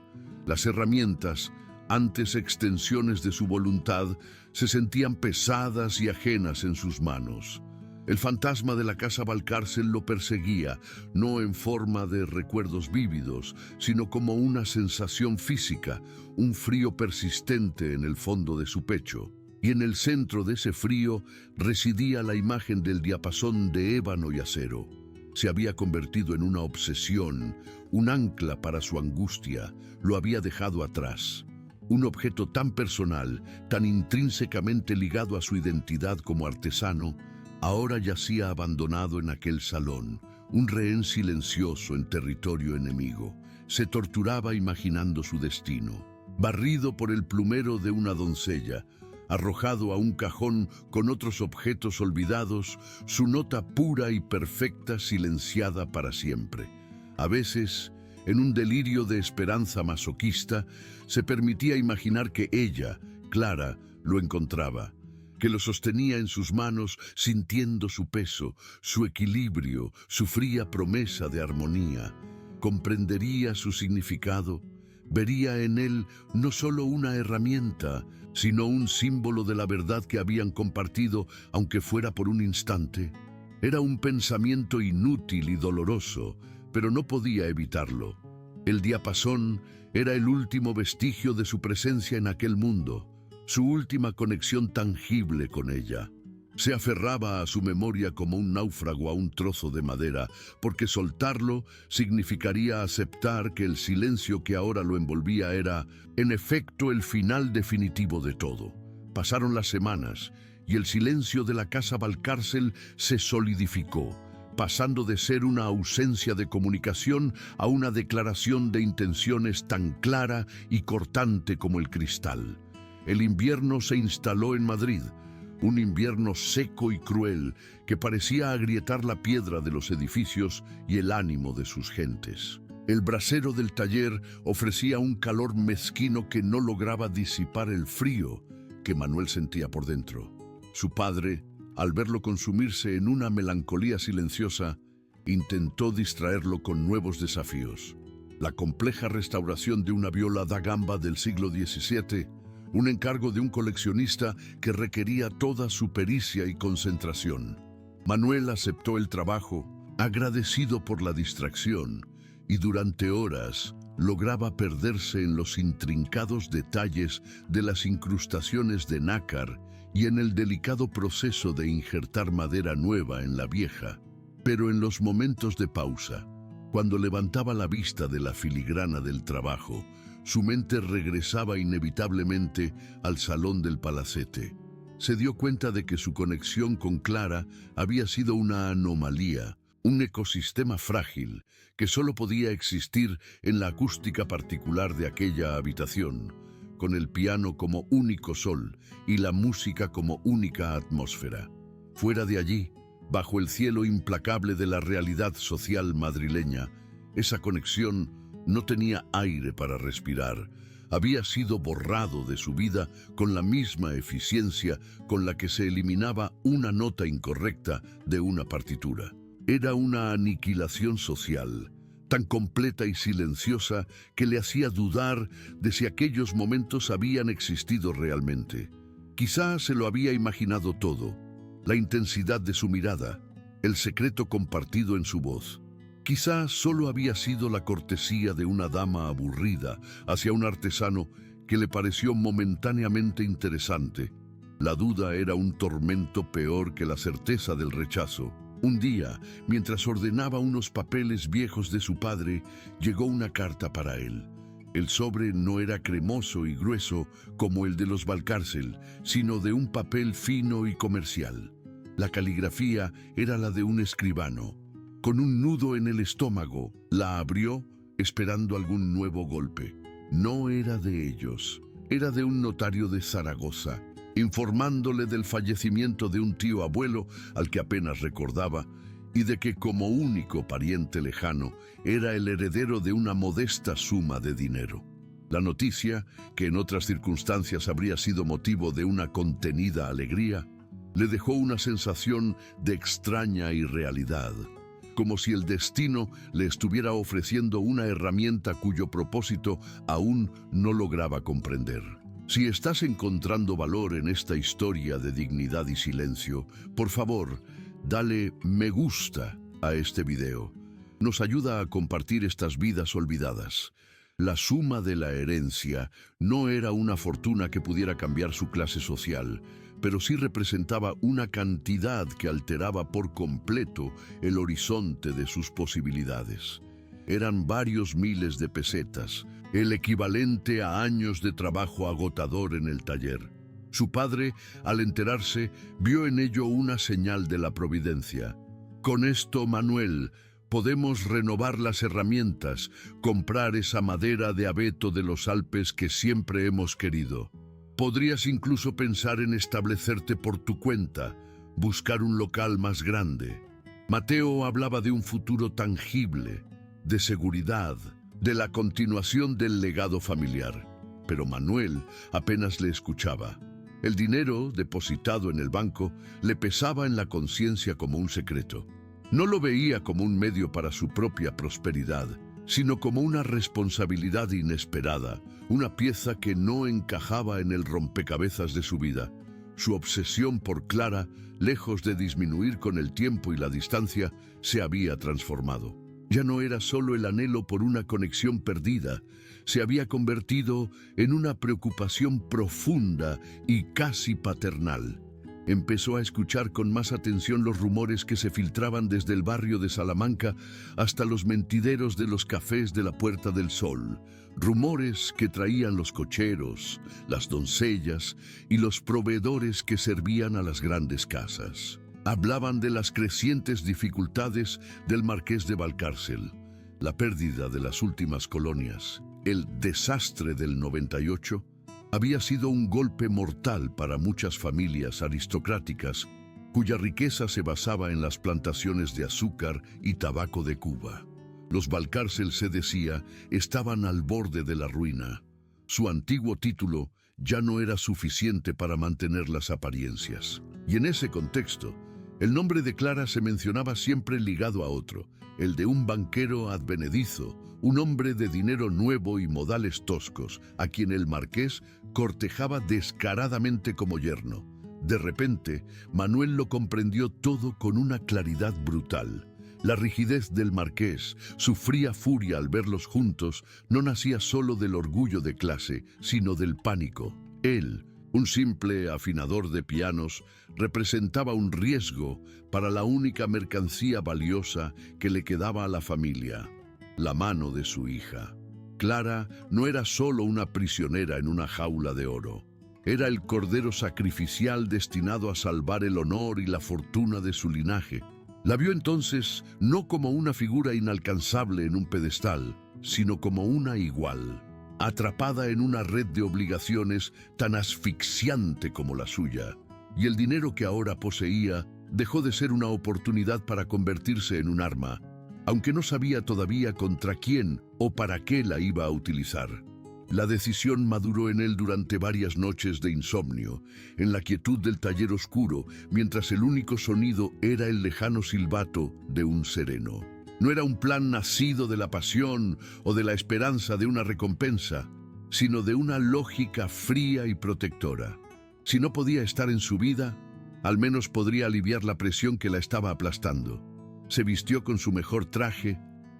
Las herramientas, antes extensiones de su voluntad, se sentían pesadas y ajenas en sus manos. El fantasma de la casa Valcárcel lo perseguía, no en forma de recuerdos vívidos, sino como una sensación física, un frío persistente en el fondo de su pecho. Y en el centro de ese frío residía la imagen del diapasón de ébano y acero. Se había convertido en una obsesión, un ancla para su angustia, lo había dejado atrás. Un objeto tan personal, tan intrínsecamente ligado a su identidad como artesano, ahora yacía abandonado en aquel salón, un rehén silencioso en territorio enemigo. Se torturaba imaginando su destino. Barrido por el plumero de una doncella, arrojado a un cajón con otros objetos olvidados, su nota pura y perfecta silenciada para siempre. A veces, en un delirio de esperanza masoquista, se permitía imaginar que ella, Clara, lo encontraba, que lo sostenía en sus manos sintiendo su peso, su equilibrio, su fría promesa de armonía. Comprendería su significado, vería en él no solo una herramienta, sino un símbolo de la verdad que habían compartido, aunque fuera por un instante. Era un pensamiento inútil y doloroso, pero no podía evitarlo. El diapasón era el último vestigio de su presencia en aquel mundo, su última conexión tangible con ella. Se aferraba a su memoria como un náufrago a un trozo de madera, porque soltarlo significaría aceptar que el silencio que ahora lo envolvía era, en efecto, el final definitivo de todo. Pasaron las semanas y el silencio de la casa Valcárcel se solidificó, pasando de ser una ausencia de comunicación a una declaración de intenciones tan clara y cortante como el cristal. El invierno se instaló en Madrid, un invierno seco y cruel que parecía agrietar la piedra de los edificios y el ánimo de sus gentes. El brasero del taller ofrecía un calor mezquino que no lograba disipar el frío que Manuel sentía por dentro. Su padre, al verlo consumirse en una melancolía silenciosa, intentó distraerlo con nuevos desafíos. La compleja restauración de una viola da gamba del siglo XVII, un encargo de un coleccionista que requería toda su pericia y concentración. Manuel aceptó el trabajo, agradecido por la distracción, y durante horas lograba perderse en los intrincados detalles de las incrustaciones de nácar y en el delicado proceso de injertar madera nueva en la vieja. Pero en los momentos de pausa, cuando levantaba la vista de la filigrana del trabajo, su mente regresaba inevitablemente al salón del palacete. Se dio cuenta de que su conexión con Clara había sido una anomalía, un ecosistema frágil que solo podía existir en la acústica particular de aquella habitación, con el piano como único sol y la música como única atmósfera. Fuera de allí, bajo el cielo implacable de la realidad social madrileña. Esa conexión no tenía aire para respirar. Había sido borrado de su vida con la misma eficiencia con la que se eliminaba una nota incorrecta de una partitura. Era una aniquilación social, tan completa y silenciosa que le hacía dudar de si aquellos momentos habían existido realmente. Quizá se lo había imaginado todo, la intensidad de su mirada, el secreto compartido en su voz. Quizá solo había sido la cortesía de una dama aburrida hacia un artesano que le pareció momentáneamente interesante. La duda era un tormento peor que la certeza del rechazo. Un día, mientras ordenaba unos papeles viejos de su padre, llegó una carta para él. El sobre no era cremoso y grueso como el de los Valcárcel, sino de un papel fino y comercial. La caligrafía era la de un escribano. Con un nudo en el estómago, la abrió esperando algún nuevo golpe. No era de ellos, era de un notario de Zaragoza, informándole del fallecimiento de un tío abuelo al que apenas recordaba y de que como único pariente lejano era el heredero de una modesta suma de dinero. La noticia, que en otras circunstancias habría sido motivo de una contenida alegría, le dejó una sensación de extraña irrealidad, como si el destino le estuviera ofreciendo una herramienta cuyo propósito aún no lograba comprender. Si estás encontrando valor en esta historia de dignidad y silencio, por favor, dale me gusta a este video. Nos ayuda a compartir estas vidas olvidadas. La suma de la herencia no era una fortuna que pudiera cambiar su clase social, pero sí representaba una cantidad que alteraba por completo el horizonte de sus posibilidades. Eran varios miles de pesetas, el equivalente a años de trabajo agotador en el taller. Su padre, al enterarse, vio en ello una señal de la providencia. Con esto, Manuel, podemos renovar las herramientas, comprar esa madera de abeto de los Alpes que siempre hemos querido. Podrías incluso pensar en establecerte por tu cuenta, buscar un local más grande. Mateo hablaba de un futuro tangible, de seguridad, de la continuación del legado familiar. Pero Manuel apenas le escuchaba. El dinero depositado en el banco le pesaba en la conciencia como un secreto. No lo veía como un medio para su propia prosperidad, sino como una responsabilidad inesperada, una pieza que no encajaba en el rompecabezas de su vida. Su obsesión por Clara, lejos de disminuir con el tiempo y la distancia, se había transformado. Ya no era solo el anhelo por una conexión perdida, se había convertido en una preocupación profunda y casi paternal. Empezó a escuchar con más atención los rumores que se filtraban desde el barrio de Salamanca hasta los mentideros de los cafés de la Puerta del Sol. Rumores que traían los cocheros, las doncellas y los proveedores que servían a las grandes casas. Hablaban de las crecientes dificultades del Marqués de Valcárcel, la pérdida de las últimas colonias, el desastre del 98, había sido un golpe mortal para muchas familias aristocráticas cuya riqueza se basaba en las plantaciones de azúcar y tabaco de Cuba. Los Valcárcel, se decía, estaban al borde de la ruina. Su antiguo título ya no era suficiente para mantener las apariencias. Y en ese contexto, el nombre de Clara se mencionaba siempre ligado a otro, el de un banquero advenedizo, un hombre de dinero nuevo y modales toscos, a quien el marqués cortejaba descaradamente como yerno. De repente, Manuel lo comprendió todo con una claridad brutal. La rigidez del marqués, su fría furia al verlos juntos, no nacía solo del orgullo de clase, sino del pánico. Él, un simple afinador de pianos, representaba un riesgo para la única mercancía valiosa que le quedaba a la familia, la mano de su hija. Clara no era solo una prisionera en una jaula de oro. Era el cordero sacrificial destinado a salvar el honor y la fortuna de su linaje. La vio entonces no como una figura inalcanzable en un pedestal, sino como una igual, atrapada en una red de obligaciones tan asfixiante como la suya, y el dinero que ahora poseía dejó de ser una oportunidad para convertirse en un arma, aunque no sabía todavía contra quién o para qué la iba a utilizar. La decisión maduró en él durante varias noches de insomnio, en la quietud del taller oscuro, mientras el único sonido era el lejano silbato de un sereno. No era un plan nacido de la pasión o de la esperanza de una recompensa, sino de una lógica fría y protectora. Si no podía estar en su vida, al menos podría aliviar la presión que la estaba aplastando. Se vistió con su mejor traje,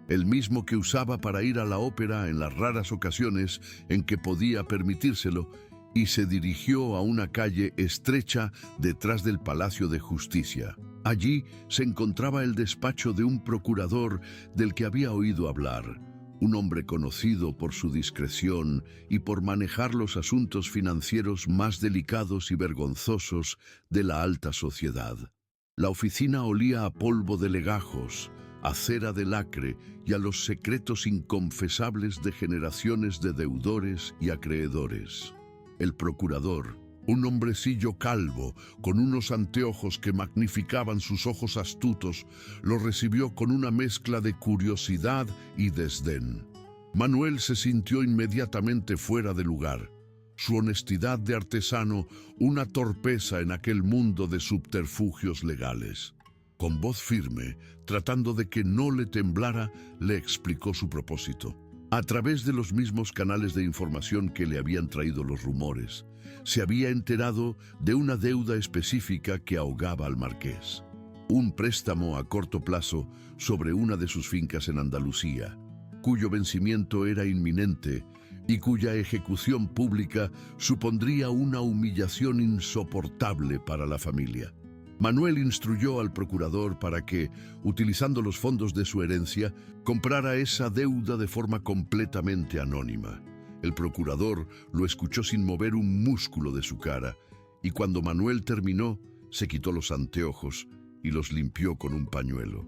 el mismo que usaba para ir a la ópera en las raras ocasiones en que podía permitírselo, y se dirigió a una calle estrecha detrás del Palacio de Justicia. Allí se encontraba el despacho de un procurador del que había oído hablar, un hombre conocido por su discreción y por manejar los asuntos financieros más delicados y vergonzosos de la alta sociedad. La oficina olía a polvo de legajos, a cera de lacre y a los secretos inconfesables de generaciones de deudores y acreedores. El procurador, un hombrecillo calvo, con unos anteojos que magnificaban sus ojos astutos, lo recibió con una mezcla de curiosidad y desdén. Manuel se sintió inmediatamente fuera de lugar. Su honestidad de artesano, una torpeza en aquel mundo de subterfugios legales. Con voz firme, tratando de que no le temblara, le explicó su propósito. A través de los mismos canales de información que le habían traído los rumores, se había enterado de una deuda específica que ahogaba al marqués. Un préstamo a corto plazo sobre una de sus fincas en Andalucía, cuyo vencimiento era inminente y cuya ejecución pública supondría una humillación insoportable para la familia. Manuel instruyó al procurador para que, utilizando los fondos de su herencia, comprara esa deuda de forma completamente anónima. El procurador lo escuchó sin mover un músculo de su cara, y cuando Manuel terminó, se quitó los anteojos y los limpió con un pañuelo.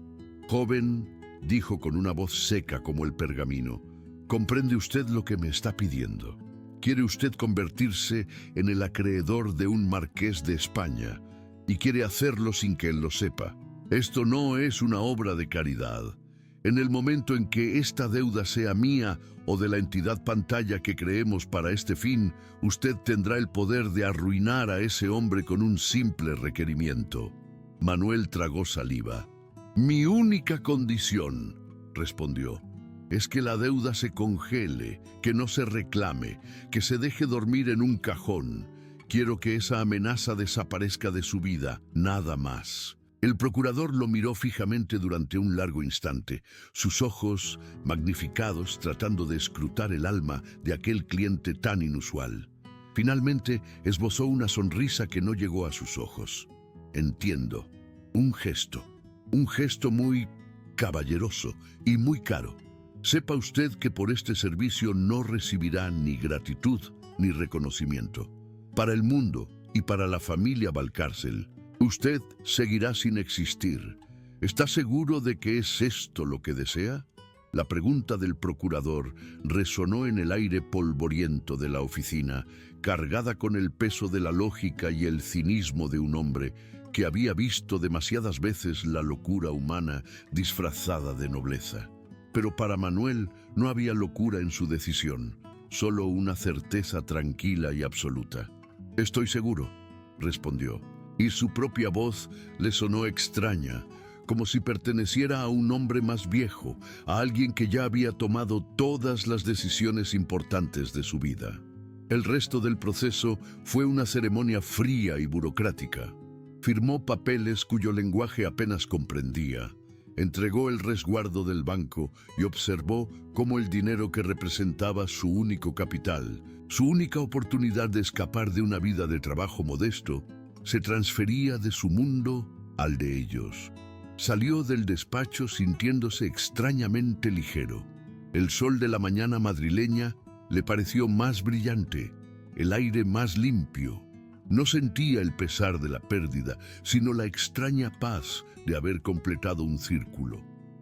«Joven», dijo con una voz seca como el pergamino, «¿comprende usted lo que me está pidiendo? Quiere usted convertirse en el acreedor de un marqués de España, y quiere hacerlo sin que él lo sepa. Esto no es una obra de caridad. En el momento en que esta deuda sea mía o de la entidad pantalla que creemos para este fin, usted tendrá el poder de arruinar a ese hombre con un simple requerimiento». Manuel tragó saliva. «Mi única condición», respondió, «es que la deuda se congele, que no se reclame, que se deje dormir en un cajón. Quiero que esa amenaza desaparezca de su vida, nada más». El procurador lo miró fijamente durante un largo instante, sus ojos magnificados tratando de escrutar el alma de aquel cliente tan inusual. Finalmente esbozó una sonrisa que no llegó a sus ojos. «Entiendo. Un gesto muy caballeroso y muy caro. Sepa usted que por este servicio no recibirá ni gratitud ni reconocimiento. Para el mundo y para la familia Valcárcel, usted seguirá sin existir. ¿Está seguro de que es esto lo que desea?». La pregunta del procurador resonó en el aire polvoriento de la oficina, cargada con el peso de la lógica y el cinismo de un hombre que había visto demasiadas veces la locura humana disfrazada de nobleza. Pero para Manuel no había locura en su decisión, solo una certeza tranquila y absoluta. «Estoy seguro», respondió, y su propia voz le sonó extraña, como si perteneciera a un hombre más viejo, a alguien que ya había tomado todas las decisiones importantes de su vida. El resto del proceso fue una ceremonia fría y burocrática. Firmó papeles cuyo lenguaje apenas comprendía, entregó el resguardo del banco y observó cómo el dinero que representaba su único capital, su única oportunidad de escapar de una vida de trabajo modesto, se transfería de su mundo al de ellos. Salió del despacho sintiéndose extrañamente ligero. El sol de la mañana madrileña le pareció más brillante, el aire más limpio. No sentía el pesar de la pérdida, sino la extraña paz de haber completado un círculo.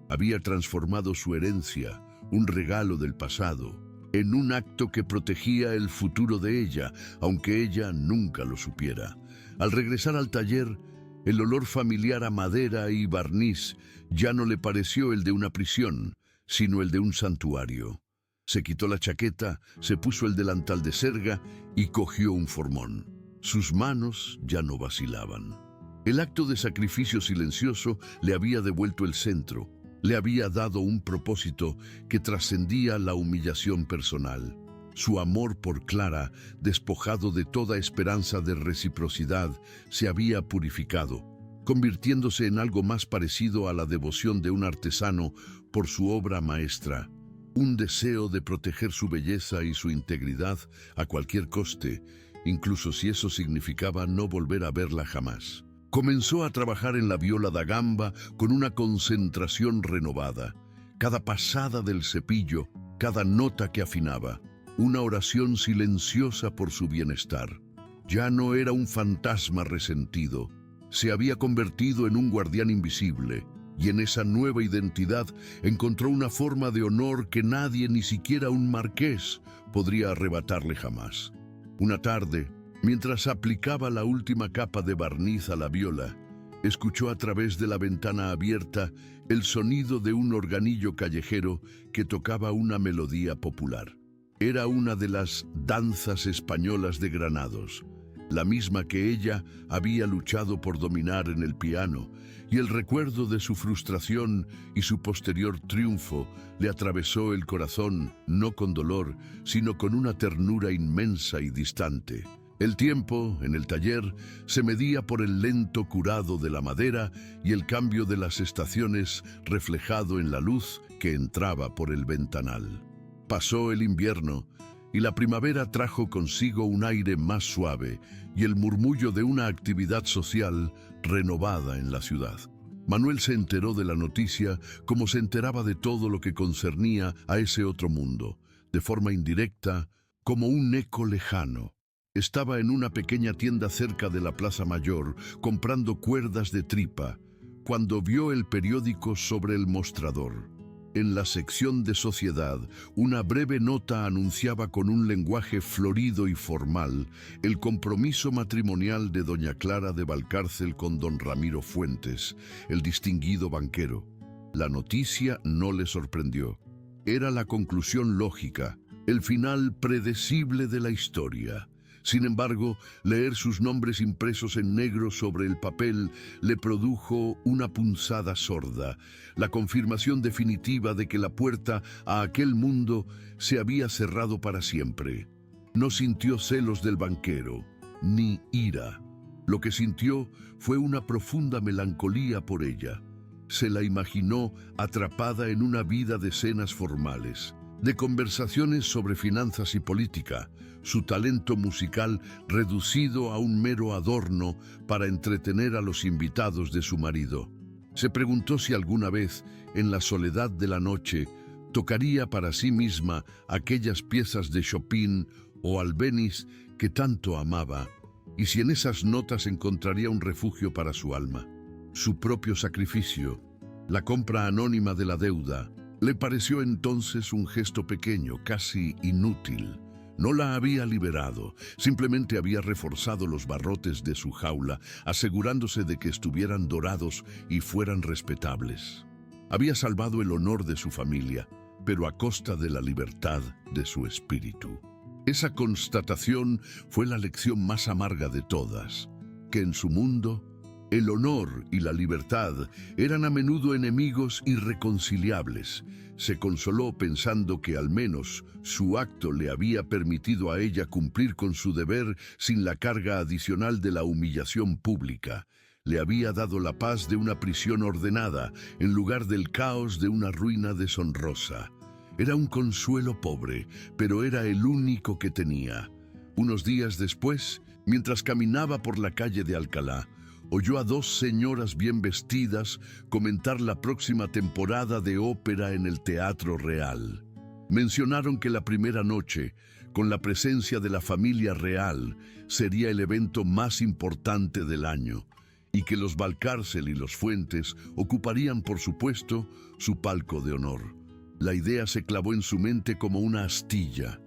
Había transformado su herencia, un regalo del pasado, en un acto que protegía el futuro de ella, aunque ella nunca lo supiera. Al regresar al taller, El olor familiar a madera y barniz ya no le pareció el de una prisión, sino el de un santuario. Se quitó la chaqueta, se puso el delantal de serga y cogió un formón. Sus manos ya no vacilaban. El acto de sacrificio silencioso le había devuelto el centro, le había dado un propósito que trascendía la humillación personal. Su amor por Clara, despojado de toda esperanza de reciprocidad, se había purificado, convirtiéndose en algo más parecido a la devoción de un artesano por su obra maestra. Un deseo de proteger su belleza y su integridad a cualquier coste, incluso si eso significaba no volver a verla jamás. Comenzó a trabajar en la viola da gamba con una concentración renovada. Cada pasada del cepillo, cada nota que afinaba, una oración silenciosa por su bienestar. Ya no era un fantasma resentido, se había convertido en un guardián invisible, y en esa nueva identidad encontró una forma de honor que nadie, ni siquiera un marqués, podría arrebatarle jamás. Una tarde, mientras aplicaba la última capa de barniz a la viola, escuchó a través de la ventana abierta el sonido de un organillo callejero que tocaba una melodía popular. Era una de las danzas españolas de Granados, la misma que ella había luchado por dominar en el piano, y el recuerdo de su frustración y su posterior triunfo le atravesó el corazón, no con dolor, sino con una ternura inmensa y distante. El tiempo, en el taller, se medía por el lento curado de la madera y el cambio de las estaciones reflejado en la luz que entraba por el ventanal. Pasó el invierno y la primavera trajo consigo un aire más suave y el murmullo de una actividad social renovada en la ciudad. Manuel se enteró de la noticia como se enteraba de todo lo que concernía a ese otro mundo, de forma indirecta, como un eco lejano. Estaba en una pequeña tienda cerca de la Plaza Mayor comprando cuerdas de tripa, cuando vio el periódico sobre el mostrador. En la sección de sociedad, una breve nota anunciaba con un lenguaje florido y formal el compromiso matrimonial de doña Clara de Valcárcel con don Ramiro Fuentes, el distinguido banquero. La noticia no le sorprendió. Era la conclusión lógica, el final predecible de la historia. Sin embargo, leer sus nombres impresos en negro sobre el papel le produjo una punzada sorda, la confirmación definitiva de que la puerta a aquel mundo se había cerrado para siempre. No sintió celos del banquero, ni ira. Lo que sintió fue una profunda melancolía por ella. Se la imaginó atrapada en una vida de cenas formales, de conversaciones sobre finanzas y política, su talento musical reducido a un mero adorno para entretener a los invitados de su marido. Se preguntó si alguna vez, en la soledad de la noche, tocaría para sí misma aquellas piezas de Chopin o Albéniz que tanto amaba, y si en esas notas encontraría un refugio para su alma. Su propio sacrificio, la compra anónima de la deuda, le pareció entonces un gesto pequeño, casi inútil. No la había liberado, simplemente había reforzado los barrotes de su jaula, asegurándose de que estuvieran dorados y fueran respetables. Había salvado el honor de su familia, pero a costa de la libertad de su espíritu. Esa constatación fue la lección más amarga de todas, que en su mundo, el honor y la libertad eran a menudo enemigos irreconciliables. Se consoló pensando que al menos su acto le había permitido a ella cumplir con su deber sin la carga adicional de la humillación pública. Le había dado la paz de una prisión ordenada en lugar del caos de una ruina deshonrosa. Era un consuelo pobre, pero era el único que tenía. Unos días después, mientras caminaba por la calle de Alcalá, oyó a dos señoras bien vestidas comentar la próxima temporada de ópera en el Teatro Real. Mencionaron que la primera noche, con la presencia de la familia real, sería el evento más importante del año, y que los Valcárcel y los Fuentes ocuparían, por supuesto, su palco de honor. La idea se clavó en su mente como una astilla,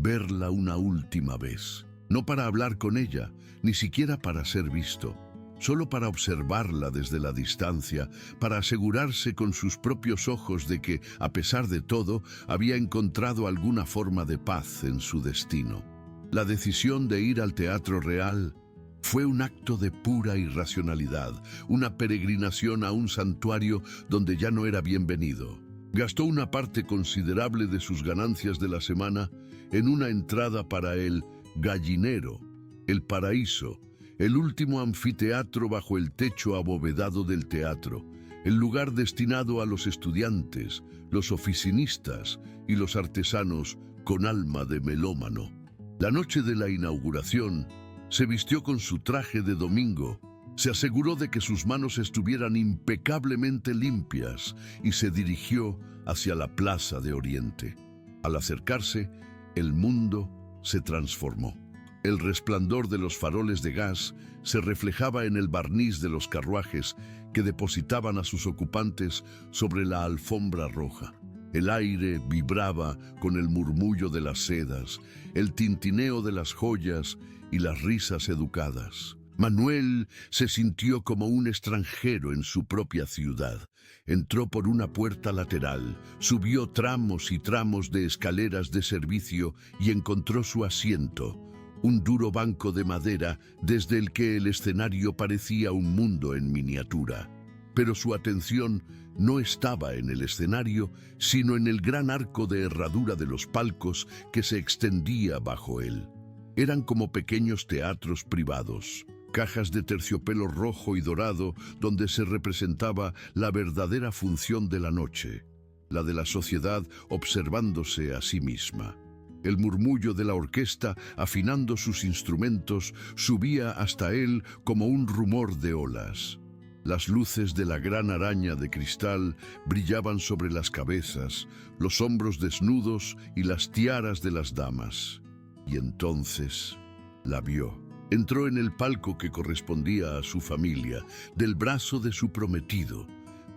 verla una última vez, no para hablar con ella, ni siquiera para ser visto, solo para observarla desde la distancia, para asegurarse con sus propios ojos de que, a pesar de todo, había encontrado alguna forma de paz en su destino. La decisión de ir al Teatro Real fue un acto de pura irracionalidad, una peregrinación a un santuario donde ya no era bienvenido. Gastó una parte considerable de sus ganancias de la semana en una entrada para el Gallinero, el Paraíso, el último anfiteatro bajo el techo abovedado del teatro, el lugar destinado a los estudiantes, los oficinistas y los artesanos con alma de melómano. La noche de la inauguración, se vistió con su traje de domingo, se aseguró de que sus manos estuvieran impecablemente limpias y se dirigió hacia la Plaza de Oriente. Al acercarse, el mundo se transformó. El resplandor de los faroles de gas se reflejaba en el barniz de los carruajes que depositaban a sus ocupantes sobre la alfombra roja. El aire vibraba con el murmullo de las sedas, el tintineo de las joyas y las risas educadas. Manuel se sintió como un extranjero en su propia ciudad. Entró por una puerta lateral, subió tramos y tramos de escaleras de servicio y encontró su asiento, un duro banco de madera desde el que el escenario parecía un mundo en miniatura. Pero su atención no estaba en el escenario, sino en el gran arco de herradura de los palcos que se extendía bajo él. Eran como pequeños teatros privados, cajas de terciopelo rojo y dorado donde se representaba la verdadera función de la noche, la de la sociedad observándose a sí misma. El murmullo de la orquesta, afinando sus instrumentos, subía hasta él como un rumor de olas. Las luces de la gran araña de cristal brillaban sobre las cabezas, los hombros desnudos y las tiaras de las damas. Y entonces la vio. Entró en el palco que correspondía a su familia, del brazo de su prometido.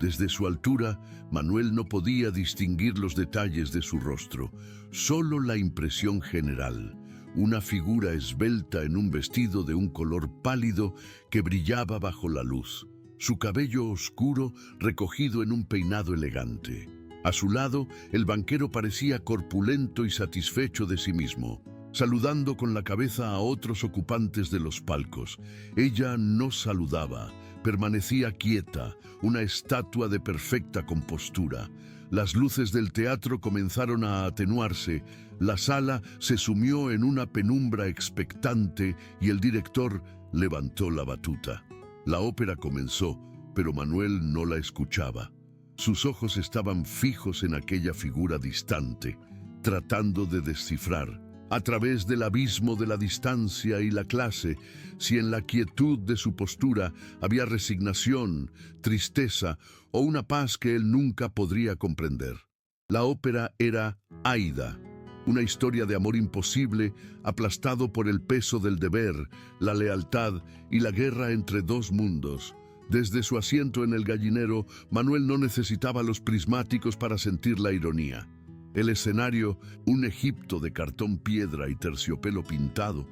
Desde su altura, Manuel no podía distinguir los detalles de su rostro, solo la impresión general, una figura esbelta en un vestido de un color pálido que brillaba bajo la luz, su cabello oscuro recogido en un peinado elegante. A su lado, el banquero parecía corpulento y satisfecho de sí mismo, saludando con la cabeza a otros ocupantes de los palcos. Ella no saludaba, permanecía quieta, una estatua de perfecta compostura. Las luces del teatro comenzaron a atenuarse, la sala se sumió en una penumbra expectante y el director levantó la batuta. La ópera comenzó, pero Manuel no la escuchaba. Sus ojos estaban fijos en aquella figura distante, tratando de descifrar, a través del abismo de la distancia y la clase, si en la quietud de su postura había resignación, tristeza o una paz que él nunca podría comprender. La ópera era Aida, una historia de amor imposible aplastado por el peso del deber, la lealtad y la guerra entre dos mundos. Desde su asiento en el gallinero, Manuel no necesitaba los prismáticos para sentir la ironía. El escenario, un Egipto de cartón piedra y terciopelo pintado,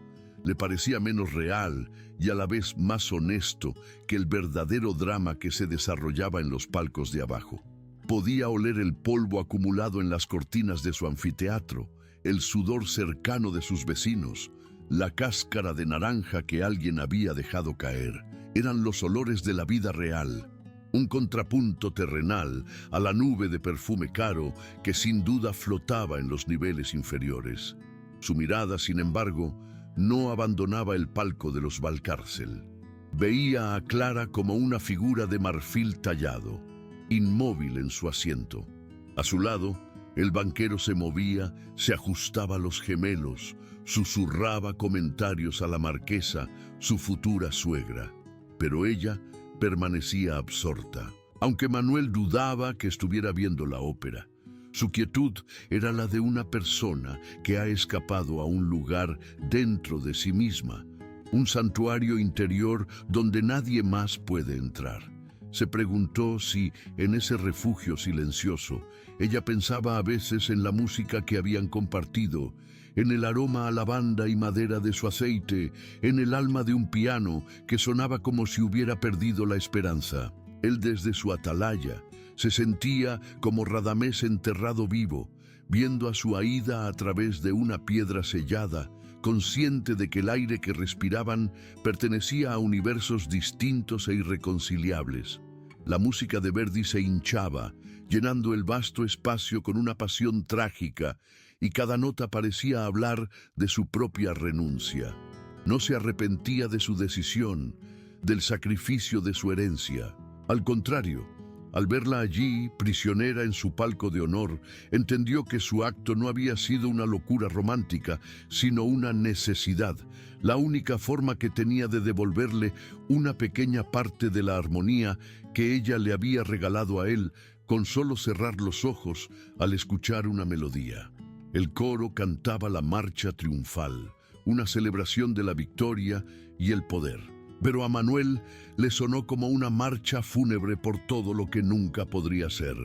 le parecía menos real y a la vez más honesto que el verdadero drama que se desarrollaba en los palcos de abajo. Podía oler el polvo acumulado en las cortinas de su anfiteatro, el sudor cercano de sus vecinos, la cáscara de naranja que alguien había dejado caer. Eran los olores de la vida real, un contrapunto terrenal a la nube de perfume caro que sin duda flotaba en los niveles inferiores. Su mirada, sin embargo, no abandonaba el palco de los Valcárcel. Veía a Clara como una figura de marfil tallado, inmóvil en su asiento. A su lado, el banquero se movía, se ajustaba los gemelos, susurraba comentarios a la marquesa, su futura suegra. Pero ella permanecía absorta, aunque Manuel dudaba que estuviera viendo la ópera. Su quietud era la de una persona que ha escapado a un lugar dentro de sí misma, un santuario interior donde nadie más puede entrar. Se preguntó si, en ese refugio silencioso, ella pensaba a veces en la música que habían compartido, en el aroma a lavanda y madera de su aceite, en el alma de un piano que sonaba como si hubiera perdido la esperanza. Él desde su atalaya se sentía como Radamés enterrado vivo, viendo a su Aída a través de una piedra sellada, consciente de que el aire que respiraban pertenecía a universos distintos e irreconciliables. La música de Verdi se hinchaba, llenando el vasto espacio con una pasión trágica, y cada nota parecía hablar de su propia renuncia. No se arrepentía de su decisión, del sacrificio de su herencia. Al contrario, al verla allí, prisionera en su palco de honor, entendió que su acto no había sido una locura romántica, sino una necesidad, la única forma que tenía de devolverle una pequeña parte de la armonía que ella le había regalado a él con solo cerrar los ojos al escuchar una melodía. El coro cantaba la marcha triunfal, una celebración de la victoria y el poder. Pero a Manuel le sonó como una marcha fúnebre por todo lo que nunca podría ser.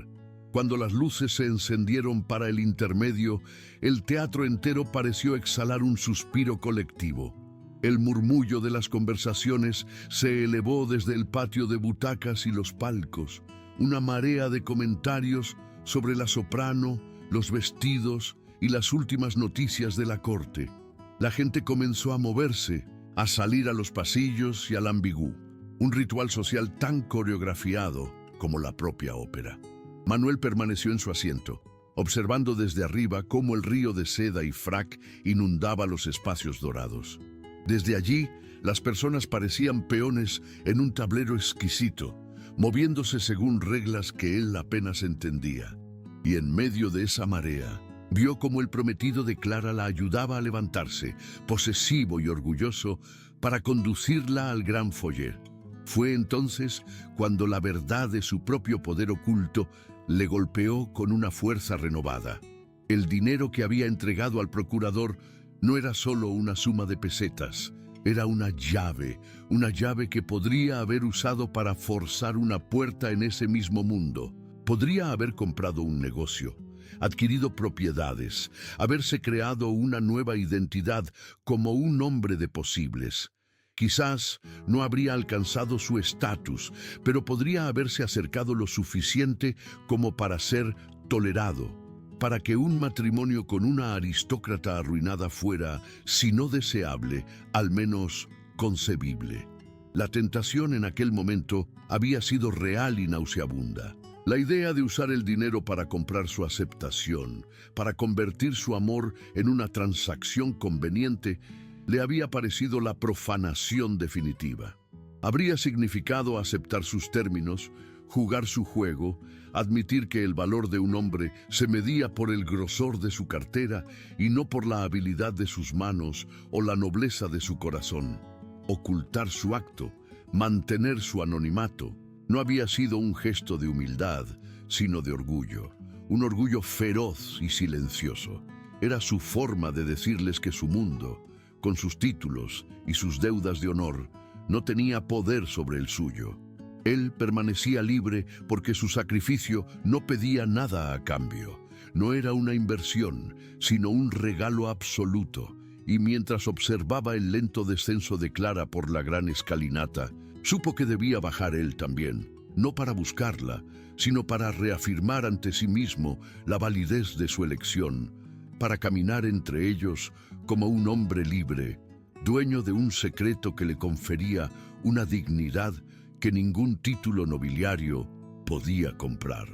Cuando las luces se encendieron para el intermedio, el teatro entero pareció exhalar un suspiro colectivo. El murmullo de las conversaciones se elevó desde el patio de butacas y los palcos, una marea de comentarios sobre la soprano, los vestidos y las últimas noticias de la corte. La gente comenzó a moverse, a salir a los pasillos y al ambigú, un ritual social tan coreografiado como la propia ópera. Manuel permaneció en su asiento, observando desde arriba cómo el río de seda y frac inundaba los espacios dorados. Desde allí, las personas parecían peones en un tablero exquisito, moviéndose según reglas que él apenas entendía. Y en medio de esa marea, vio cómo el prometido de Clara la ayudaba a levantarse, posesivo y orgulloso, para conducirla al gran foyer. Fue entonces cuando la verdad de su propio poder oculto le golpeó con una fuerza renovada. El dinero que había entregado al procurador no era solo una suma de pesetas, era una llave que podría haber usado para forzar una puerta en ese mismo mundo. Podría haber comprado un negocio, adquirido propiedades, haberse creado una nueva identidad como un hombre de posibles. Quizás no habría alcanzado su estatus, pero podría haberse acercado lo suficiente como para ser tolerado, para que un matrimonio con una aristócrata arruinada fuera, si no deseable, al menos concebible. La tentación en aquel momento había sido real y nauseabunda. La idea de usar el dinero para comprar su aceptación, para convertir su amor en una transacción conveniente, le había parecido la profanación definitiva. Habría significado aceptar sus términos, jugar su juego, admitir que el valor de un hombre se medía por el grosor de su cartera y no por la habilidad de sus manos o la nobleza de su corazón. Ocultar su acto, mantener su anonimato, no había sido un gesto de humildad, sino de orgullo, un orgullo feroz y silencioso. Era su forma de decirles que su mundo, con sus títulos y sus deudas de honor, no tenía poder sobre el suyo. Él permanecía libre porque su sacrificio no pedía nada a cambio. No era una inversión, sino un regalo absoluto. Y mientras observaba el lento descenso de Clara por la gran escalinata, supo que debía bajar él también, no para buscarla, sino para reafirmar ante sí mismo la validez de su elección, para caminar entre ellos como un hombre libre, dueño de un secreto que le confería una dignidad que ningún título nobiliario podía comprar.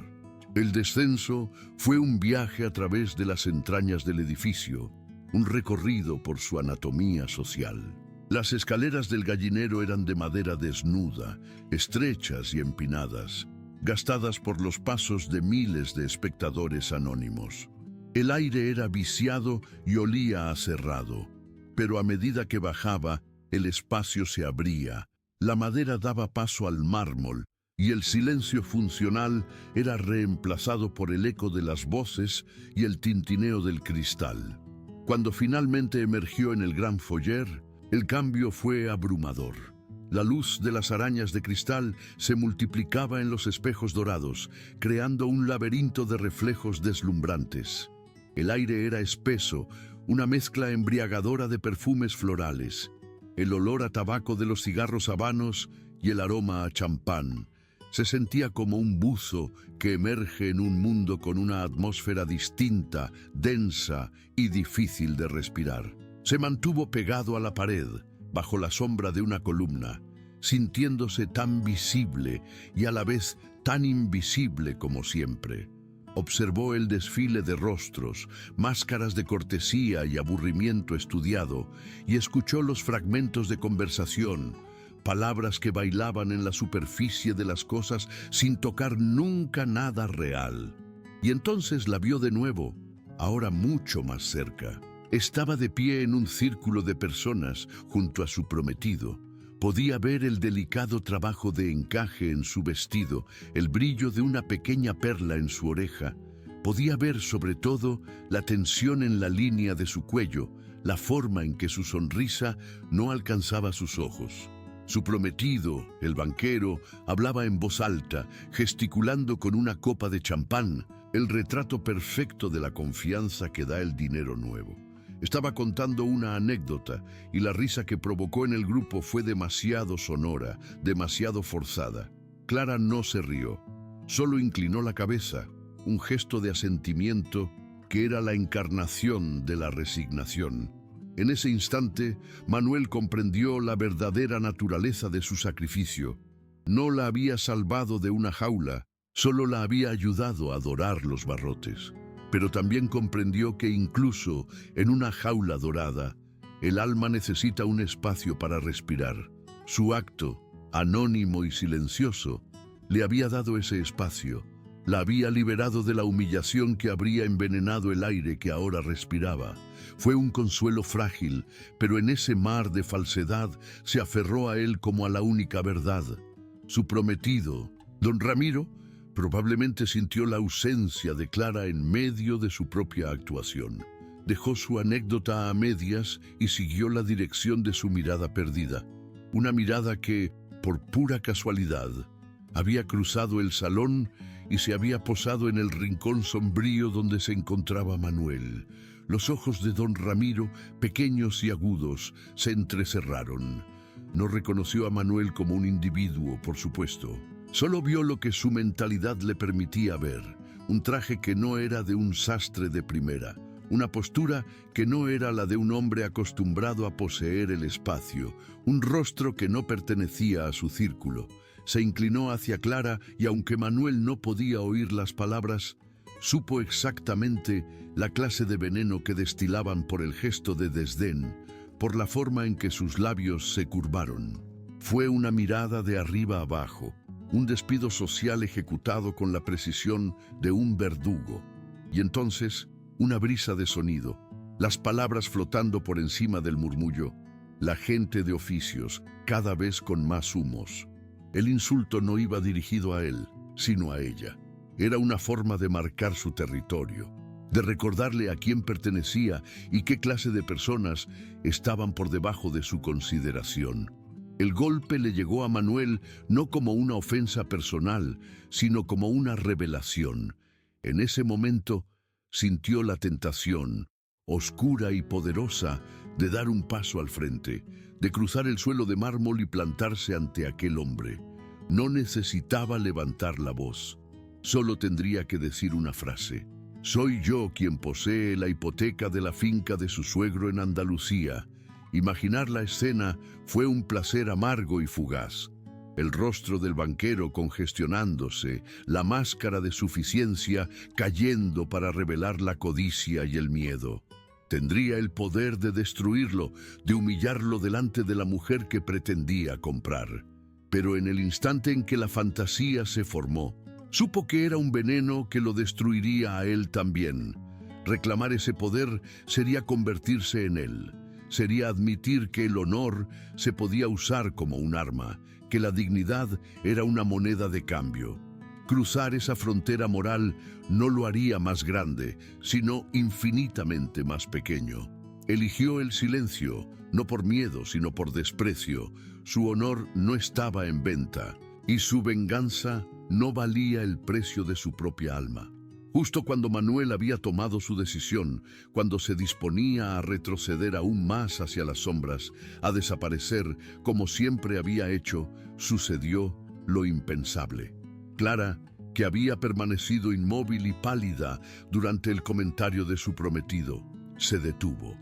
El descenso fue un viaje a través de las entrañas del edificio, un recorrido por su anatomía social. Las escaleras del gallinero eran de madera desnuda, estrechas y empinadas, gastadas por los pasos de miles de espectadores anónimos. El aire era viciado y olía a cerrado, pero a medida que bajaba, el espacio se abría, la madera daba paso al mármol, y el silencio funcional era reemplazado por el eco de las voces y el tintineo del cristal. Cuando finalmente emergió en el gran foyer, el cambio fue abrumador. La luz de las arañas de cristal se multiplicaba en los espejos dorados, creando un laberinto de reflejos deslumbrantes. El aire era espeso, una mezcla embriagadora de perfumes florales, el olor a tabaco de los cigarros habanos y el aroma a champán. Se sentía como un buzo que emerge en un mundo con una atmósfera distinta, densa y difícil de respirar. Se mantuvo pegado a la pared, bajo la sombra de una columna, sintiéndose tan visible y a la vez tan invisible como siempre. Observó el desfile de rostros, máscaras de cortesía y aburrimiento estudiado, y escuchó los fragmentos de conversación, palabras que bailaban en la superficie de las cosas sin tocar nunca nada real. Y entonces la vio de nuevo, ahora mucho más cerca. Estaba de pie en un círculo de personas junto a su prometido. Podía ver el delicado trabajo de encaje en su vestido, el brillo de una pequeña perla en su oreja. Podía ver sobre todo la tensión en la línea de su cuello, la forma en que su sonrisa no alcanzaba sus ojos. Su prometido, el banquero, hablaba en voz alta, gesticulando con una copa de champán, el retrato perfecto de la confianza que da el dinero nuevo. Estaba contando una anécdota y la risa que provocó en el grupo fue demasiado sonora, demasiado forzada. Clara no se rió, solo inclinó la cabeza, un gesto de asentimiento que era la encarnación de la resignación. En ese instante, Manuel comprendió la verdadera naturaleza de su sacrificio. No la había salvado de una jaula, solo la había ayudado a dorar los barrotes. Pero también comprendió que incluso en una jaula dorada, el alma necesita un espacio para respirar. Su acto, anónimo y silencioso, le había dado ese espacio, la había liberado de la humillación que habría envenenado el aire que ahora respiraba. Fue un consuelo frágil, pero en ese mar de falsedad se aferró a él como a la única verdad. Su prometido, don Ramiro, probablemente sintió la ausencia de Clara en medio de su propia actuación. Dejó su anécdota a medias y siguió la dirección de su mirada perdida. Una mirada que, por pura casualidad, había cruzado el salón y se había posado en el rincón sombrío donde se encontraba Manuel. Los ojos de don Ramiro, pequeños y agudos, se entrecerraron. No reconoció a Manuel como un individuo, por supuesto. Solo vio lo que su mentalidad le permitía ver, un traje que no era de un sastre de primera, una postura que no era la de un hombre acostumbrado a poseer el espacio, un rostro que no pertenecía a su círculo. Se inclinó hacia Clara y aunque Manuel no podía oír las palabras, supo exactamente la clase de veneno que destilaban por el gesto de desdén, por la forma en que sus labios se curvaron. Fue una mirada de arriba abajo, un despido social ejecutado con la precisión de un verdugo. Y entonces, una brisa de sonido, las palabras flotando por encima del murmullo, la gente de oficios, cada vez con más humos. El insulto no iba dirigido a él, sino a ella. Era una forma de marcar su territorio, de recordarle a quién pertenecía y qué clase de personas estaban por debajo de su consideración. El golpe le llegó a Manuel no como una ofensa personal, sino como una revelación. En ese momento sintió la tentación, oscura y poderosa, de dar un paso al frente, de cruzar el suelo de mármol y plantarse ante aquel hombre. No necesitaba levantar la voz, solo tendría que decir una frase. Soy yo quien posee la hipoteca de la finca de su suegro en Andalucía. Imaginar la escena fue un placer amargo y fugaz. El rostro del banquero congestionándose, la máscara de suficiencia cayendo para revelar la codicia y el miedo. Tendría el poder de destruirlo, de humillarlo delante de la mujer que pretendía comprar. Pero en el instante en que la fantasía se formó, supo que era un veneno que lo destruiría a él también. Reclamar ese poder sería convertirse en él. Sería admitir que el honor se podía usar como un arma, que la dignidad era una moneda de cambio. Cruzar esa frontera moral no lo haría más grande, sino infinitamente más pequeño. Eligió el silencio, no por miedo, sino por desprecio. Su honor no estaba en venta, y su venganza no valía el precio de su propia alma. Justo cuando Manuel había tomado su decisión, cuando se disponía a retroceder aún más hacia las sombras, a desaparecer como siempre había hecho, sucedió lo impensable. Clara, que había permanecido inmóvil y pálida durante el comentario de su prometido, se detuvo.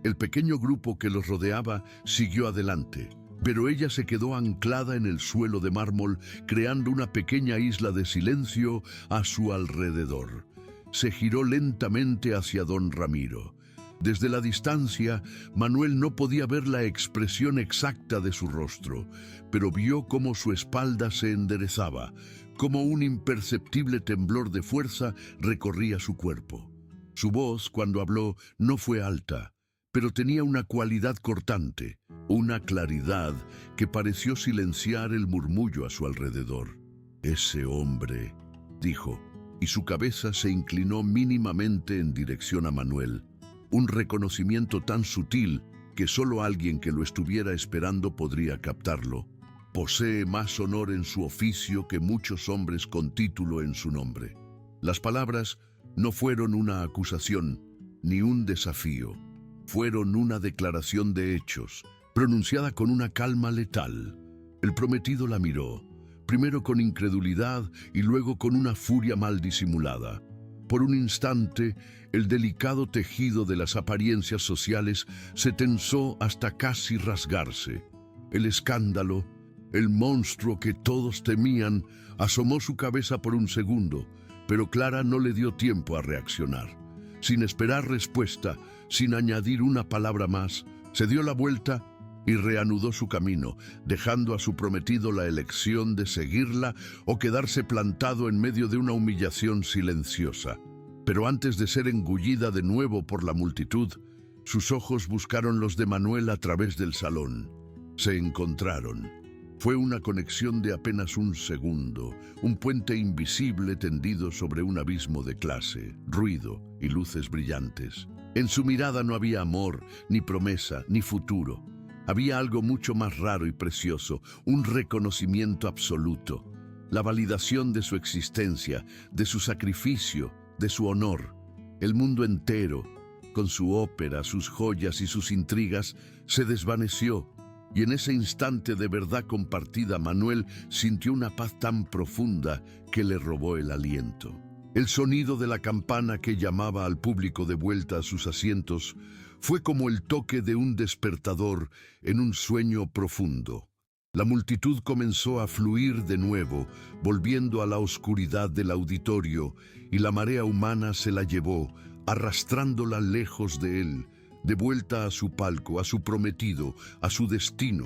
El pequeño grupo que los rodeaba siguió adelante, pero ella se quedó anclada en el suelo de mármol, creando una pequeña isla de silencio a su alrededor. Se giró lentamente hacia don Ramiro. Desde la distancia, Manuel no podía ver la expresión exacta de su rostro, pero vio cómo su espalda se enderezaba, cómo un imperceptible temblor de fuerza recorría su cuerpo. Su voz, cuando habló, no fue alta, pero tenía una cualidad cortante, una claridad que pareció silenciar el murmullo a su alrededor. «Ese hombre», dijo, y su cabeza se inclinó mínimamente en dirección a Manuel. Un reconocimiento tan sutil que solo alguien que lo estuviera esperando podría captarlo. Posee más honor en su oficio que muchos hombres con título en su nombre. Las palabras no fueron una acusación ni un desafío. Fueron una declaración de hechos, pronunciada con una calma letal. El prometido la miró, primero con incredulidad y luego con una furia mal disimulada. Por un instante, el delicado tejido de las apariencias sociales se tensó hasta casi rasgarse. El escándalo, el monstruo que todos temían, asomó su cabeza por un segundo, pero Clara no le dio tiempo a reaccionar. Sin esperar respuesta, sin añadir una palabra más, se dio la vuelta y reanudó su camino, dejando a su prometido la elección de seguirla o quedarse plantado en medio de una humillación silenciosa. Pero antes de ser engullida de nuevo por la multitud, sus ojos buscaron los de Manuel a través del salón. Se encontraron. Fue una conexión de apenas un segundo, un puente invisible tendido sobre un abismo de clase, ruido y luces brillantes. En su mirada no había amor, ni promesa, ni futuro. Había algo mucho más raro y precioso, un reconocimiento absoluto, la validación de su existencia, de su sacrificio, de su honor. El mundo entero, con su ópera, sus joyas y sus intrigas, se desvaneció. Y en ese instante de verdad compartida, Manuel sintió una paz tan profunda que le robó el aliento. El sonido de la campana que llamaba al público de vuelta a sus asientos fue como el toque de un despertador en un sueño profundo. La multitud comenzó a fluir de nuevo, volviendo a la oscuridad del auditorio, y la marea humana se la llevó, arrastrándola lejos de él, de vuelta a su palco, a su prometido, a su destino.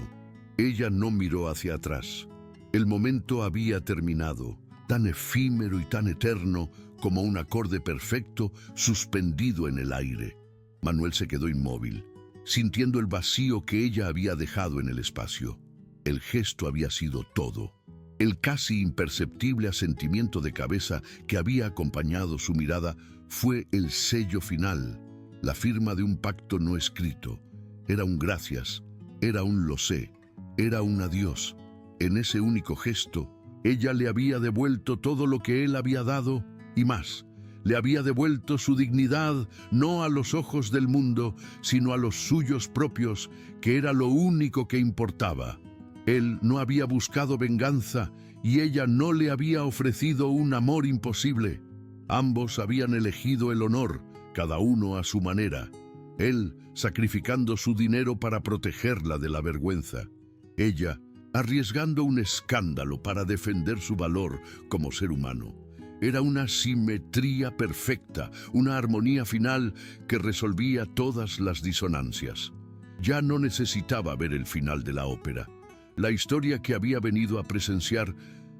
Ella no miró hacia atrás. El momento había terminado, tan efímero y tan eterno como un acorde perfecto suspendido en el aire. Manuel se quedó inmóvil, sintiendo el vacío que ella había dejado en el espacio. El gesto había sido todo. El casi imperceptible asentimiento de cabeza que había acompañado su mirada fue el sello final, la firma de un pacto no escrito. Era un gracias, era un lo sé, era un adiós. En ese único gesto, ella le había devuelto todo lo que él había dado y más. Le había devuelto su dignidad, no a los ojos del mundo, sino a los suyos propios, que era lo único que importaba. Él no había buscado venganza y ella no le había ofrecido un amor imposible. Ambos habían elegido el honor, cada uno a su manera. Él sacrificando su dinero para protegerla de la vergüenza. Ella arriesgando un escándalo para defender su valor como ser humano. Era una simetría perfecta, una armonía final que resolvía todas las disonancias. Ya no necesitaba ver el final de la ópera. La historia que había venido a presenciar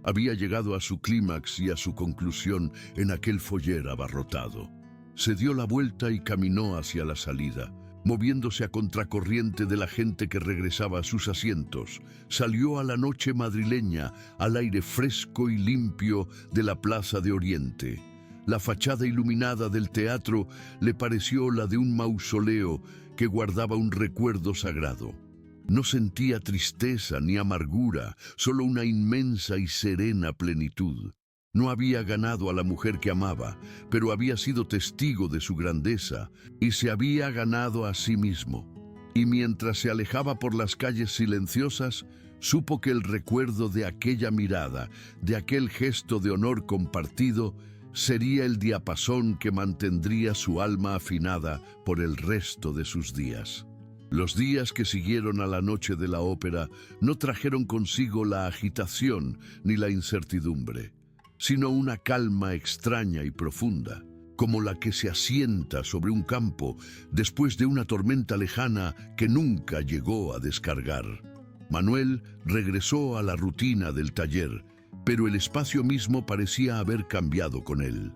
había llegado a su clímax y a su conclusión en aquel foyer abarrotado. Se dio la vuelta y caminó hacia la salida, moviéndose a contracorriente de la gente que regresaba a sus asientos. Salió a la noche madrileña, al aire fresco y limpio de la Plaza de Oriente. La fachada iluminada del teatro le pareció la de un mausoleo que guardaba un recuerdo sagrado. No sentía tristeza ni amargura, solo una inmensa y serena plenitud. No había ganado a la mujer que amaba, pero había sido testigo de su grandeza y se había ganado a sí mismo. Y mientras se alejaba por las calles silenciosas, supo que el recuerdo de aquella mirada, de aquel gesto de honor compartido, sería el diapasón que mantendría su alma afinada por el resto de sus días. Los días que siguieron a la noche de la ópera no trajeron consigo la agitación ni la incertidumbre, sino una calma extraña y profunda, como la que se asienta sobre un campo después de una tormenta lejana que nunca llegó a descargar. Manuel regresó a la rutina del taller, pero el espacio mismo parecía haber cambiado con él.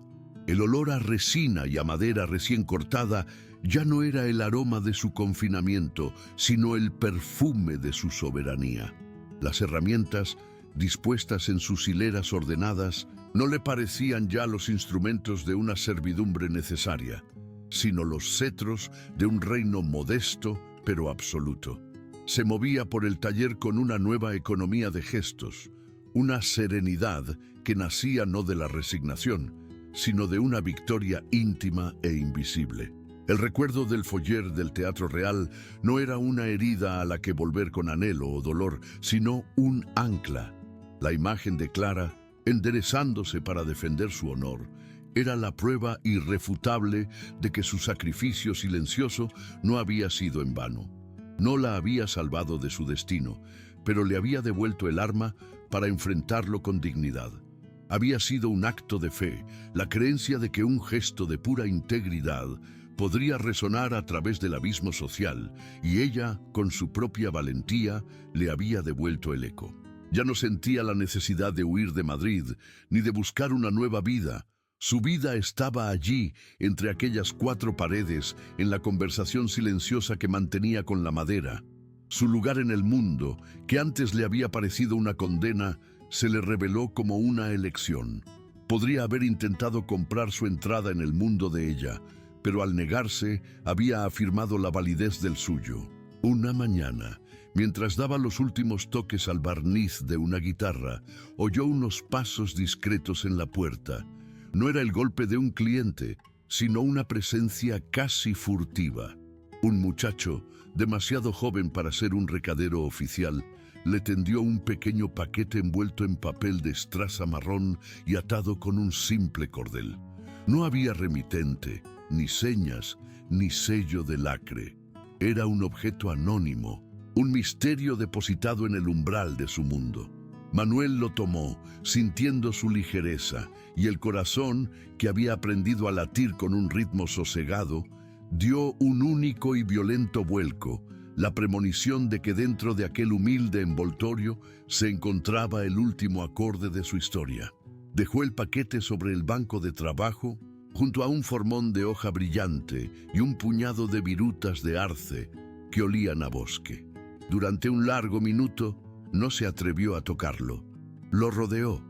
El olor a resina y a madera recién cortada ya no era el aroma de su confinamiento, sino el perfume de su soberanía. Las herramientas, dispuestas en sus hileras ordenadas, no le parecían ya los instrumentos de una servidumbre necesaria, sino los cetros de un reino modesto pero absoluto. Se movía por el taller con una nueva economía de gestos, una serenidad que nacía no de la resignación, sino de una victoria íntima e invisible. El recuerdo del foyer del Teatro Real no era una herida a la que volver con anhelo o dolor, sino un ancla. La imagen de Clara, enderezándose para defender su honor, era la prueba irrefutable de que su sacrificio silencioso no había sido en vano. No la había salvado de su destino, pero le había devuelto el arma para enfrentarlo con dignidad. Había sido un acto de fe, la creencia de que un gesto de pura integridad podría resonar a través del abismo social, y ella, con su propia valentía, le había devuelto el eco. Ya no sentía la necesidad de huir de Madrid, ni de buscar una nueva vida. Su vida estaba allí, entre aquellas cuatro paredes, en la conversación silenciosa que mantenía con la madera. Su lugar en el mundo, que antes le había parecido una condena, se le reveló como una elección. Podría haber intentado comprar su entrada en el mundo de ella, pero al negarse, había afirmado la validez del suyo. Una mañana, mientras daba los últimos toques al barniz de una guitarra, oyó unos pasos discretos en la puerta. No era el golpe de un cliente, sino una presencia casi furtiva. Un muchacho, demasiado joven para ser un recadero oficial, le tendió un pequeño paquete envuelto en papel de estraza marrón y atado con un simple cordel. No había remitente, ni señas, ni sello de lacre. Era un objeto anónimo, un misterio depositado en el umbral de su mundo. Manuel lo tomó, sintiendo su ligereza, y el corazón, que había aprendido a latir con un ritmo sosegado, dio un único y violento vuelco, la premonición de que dentro de aquel humilde envoltorio se encontraba el último acorde de su historia. Dejó el paquete sobre el banco de trabajo, junto a un formón de hoja brillante y un puñado de virutas de arce que olían a bosque. Durante un largo minuto no se atrevió a tocarlo. Lo rodeó,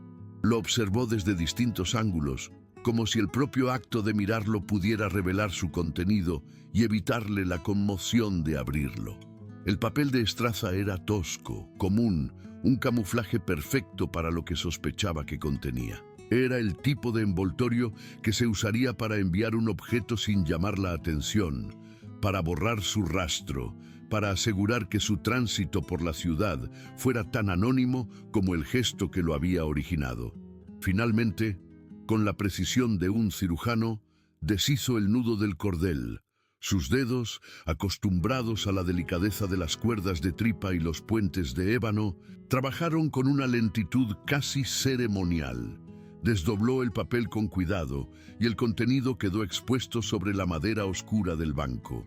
lo observó desde distintos ángulos, como si el propio acto de mirarlo pudiera revelar su contenido y evitarle la conmoción de abrirlo. El papel de estraza era tosco, común, un camuflaje perfecto para lo que sospechaba que contenía. Era el tipo de envoltorio que se usaría para enviar un objeto sin llamar la atención, para borrar su rastro, para asegurar que su tránsito por la ciudad fuera tan anónimo como el gesto que lo había originado. Finalmente, con la precisión de un cirujano, deshizo el nudo del cordel. Sus dedos, acostumbrados a la delicadeza de las cuerdas de tripa y los puentes de ébano, trabajaron con una lentitud casi ceremonial. Desdobló el papel con cuidado y el contenido quedó expuesto sobre la madera oscura del banco.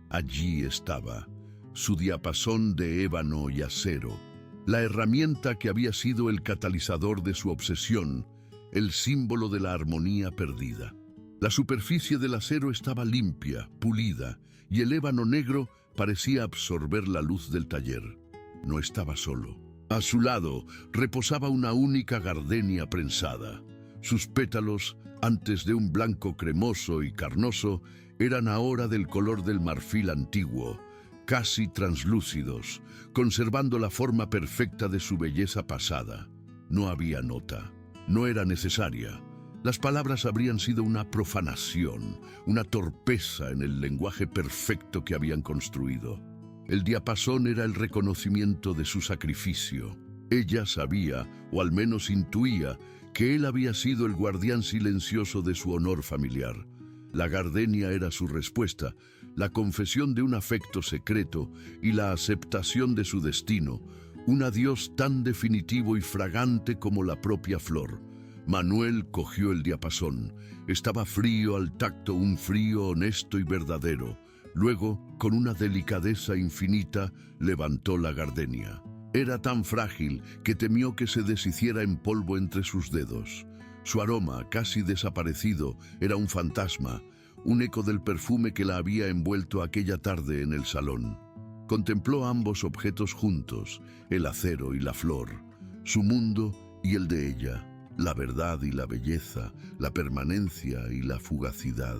Allí estaba, su diapasón de ébano y acero, la herramienta que había sido el catalizador de su obsesión, el símbolo de la armonía perdida. La superficie del acero estaba limpia, pulida, y el ébano negro parecía absorber la luz del taller. No estaba solo. A su lado reposaba una única gardenia prensada. Sus pétalos, Antes de un blanco cremoso y carnoso, eran ahora del color del marfil antiguo, casi translúcidos, conservando la forma perfecta de su belleza pasada. No había nota, no era necesaria. Las palabras habrían sido una profanación, una torpeza en el lenguaje perfecto que habían construido. El diapasón era el reconocimiento de su sacrificio. Ella sabía, o al menos intuía, que él había sido el guardián silencioso de su honor familiar. La gardenia era su respuesta, la confesión de un afecto secreto y la aceptación de su destino, un adiós tan definitivo y fragante como la propia flor. Manuel cogió el diapasón. Estaba frío al tacto, un frío honesto y verdadero. Luego, con una delicadeza infinita, levantó la gardenia. Era tan frágil que temió que se deshiciera en polvo entre sus dedos. Su aroma, casi desaparecido, era un fantasma, un eco del perfume que la había envuelto aquella tarde en el salón. Contempló ambos objetos juntos, el acero y la flor, su mundo y el de ella, la verdad y la belleza, la permanencia y la fugacidad,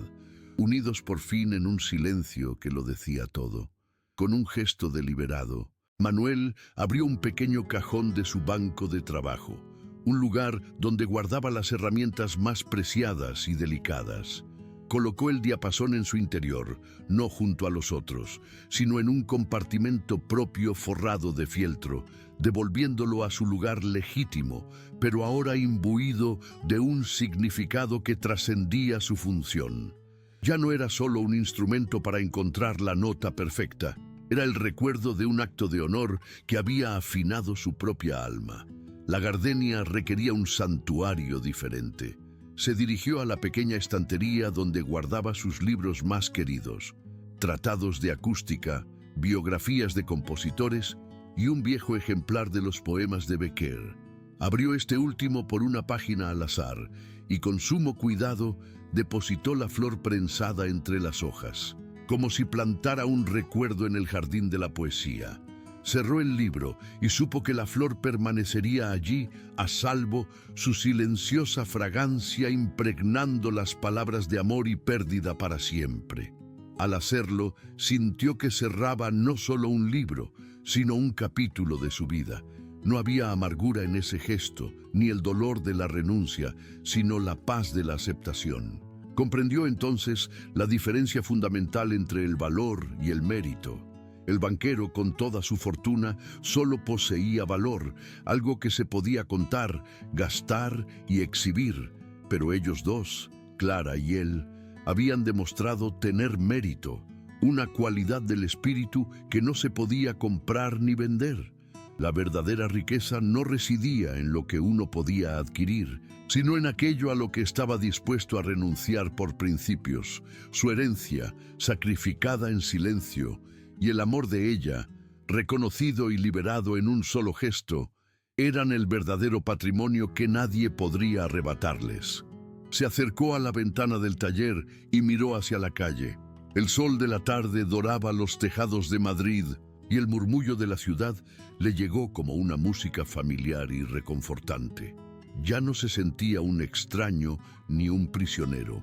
unidos por fin en un silencio que lo decía todo. Con un gesto deliberado, Manuel abrió un pequeño cajón de su banco de trabajo, un lugar donde guardaba las herramientas más preciadas y delicadas. Colocó el diapasón en su interior, no junto a los otros, sino en un compartimento propio forrado de fieltro, devolviéndolo a su lugar legítimo, pero ahora imbuido de un significado que trascendía su función. Ya no era solo un instrumento para encontrar la nota perfecta, era el recuerdo de un acto de honor que había afinado su propia alma. La gardenia requería un santuario diferente. Se dirigió a la pequeña estantería donde guardaba sus libros más queridos, tratados de acústica, biografías de compositores y un viejo ejemplar de los poemas de Becker. Abrió este último por una página al azar y con sumo cuidado depositó la flor prensada entre las hojas, como si plantara un recuerdo en el jardín de la poesía. Cerró el libro y supo que la flor permanecería allí, a salvo, su silenciosa fragancia impregnando las palabras de amor y pérdida para siempre. Al hacerlo, sintió que cerraba no solo un libro, sino un capítulo de su vida. No había amargura en ese gesto, ni el dolor de la renuncia, sino la paz de la aceptación. Comprendió entonces la diferencia fundamental entre el valor y el mérito. El banquero, con toda su fortuna, solo poseía valor, algo que se podía contar, gastar y exhibir. Pero ellos dos, Clara y él, habían demostrado tener mérito, una cualidad del espíritu que no se podía comprar ni vender. La verdadera riqueza no residía en lo que uno podía adquirir, sino en aquello a lo que estaba dispuesto a renunciar por principios, su herencia, sacrificada en silencio, y el amor de ella, reconocido y liberado en un solo gesto, eran el verdadero patrimonio que nadie podría arrebatarles. Se acercó a la ventana del taller y miró hacia la calle. El sol de la tarde doraba los tejados de Madrid y el murmullo de la ciudad le llegó como una música familiar y reconfortante. Ya no se sentía un extraño ni un prisionero.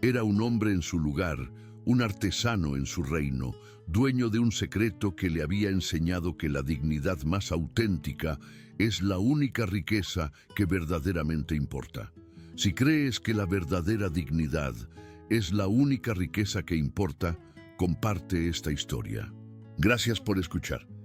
Era un hombre en su lugar, un artesano en su reino, dueño de un secreto que le había enseñado que la dignidad más auténtica es la única riqueza que verdaderamente importa. Si crees que la verdadera dignidad es la única riqueza que importa, comparte esta historia. Gracias por escuchar.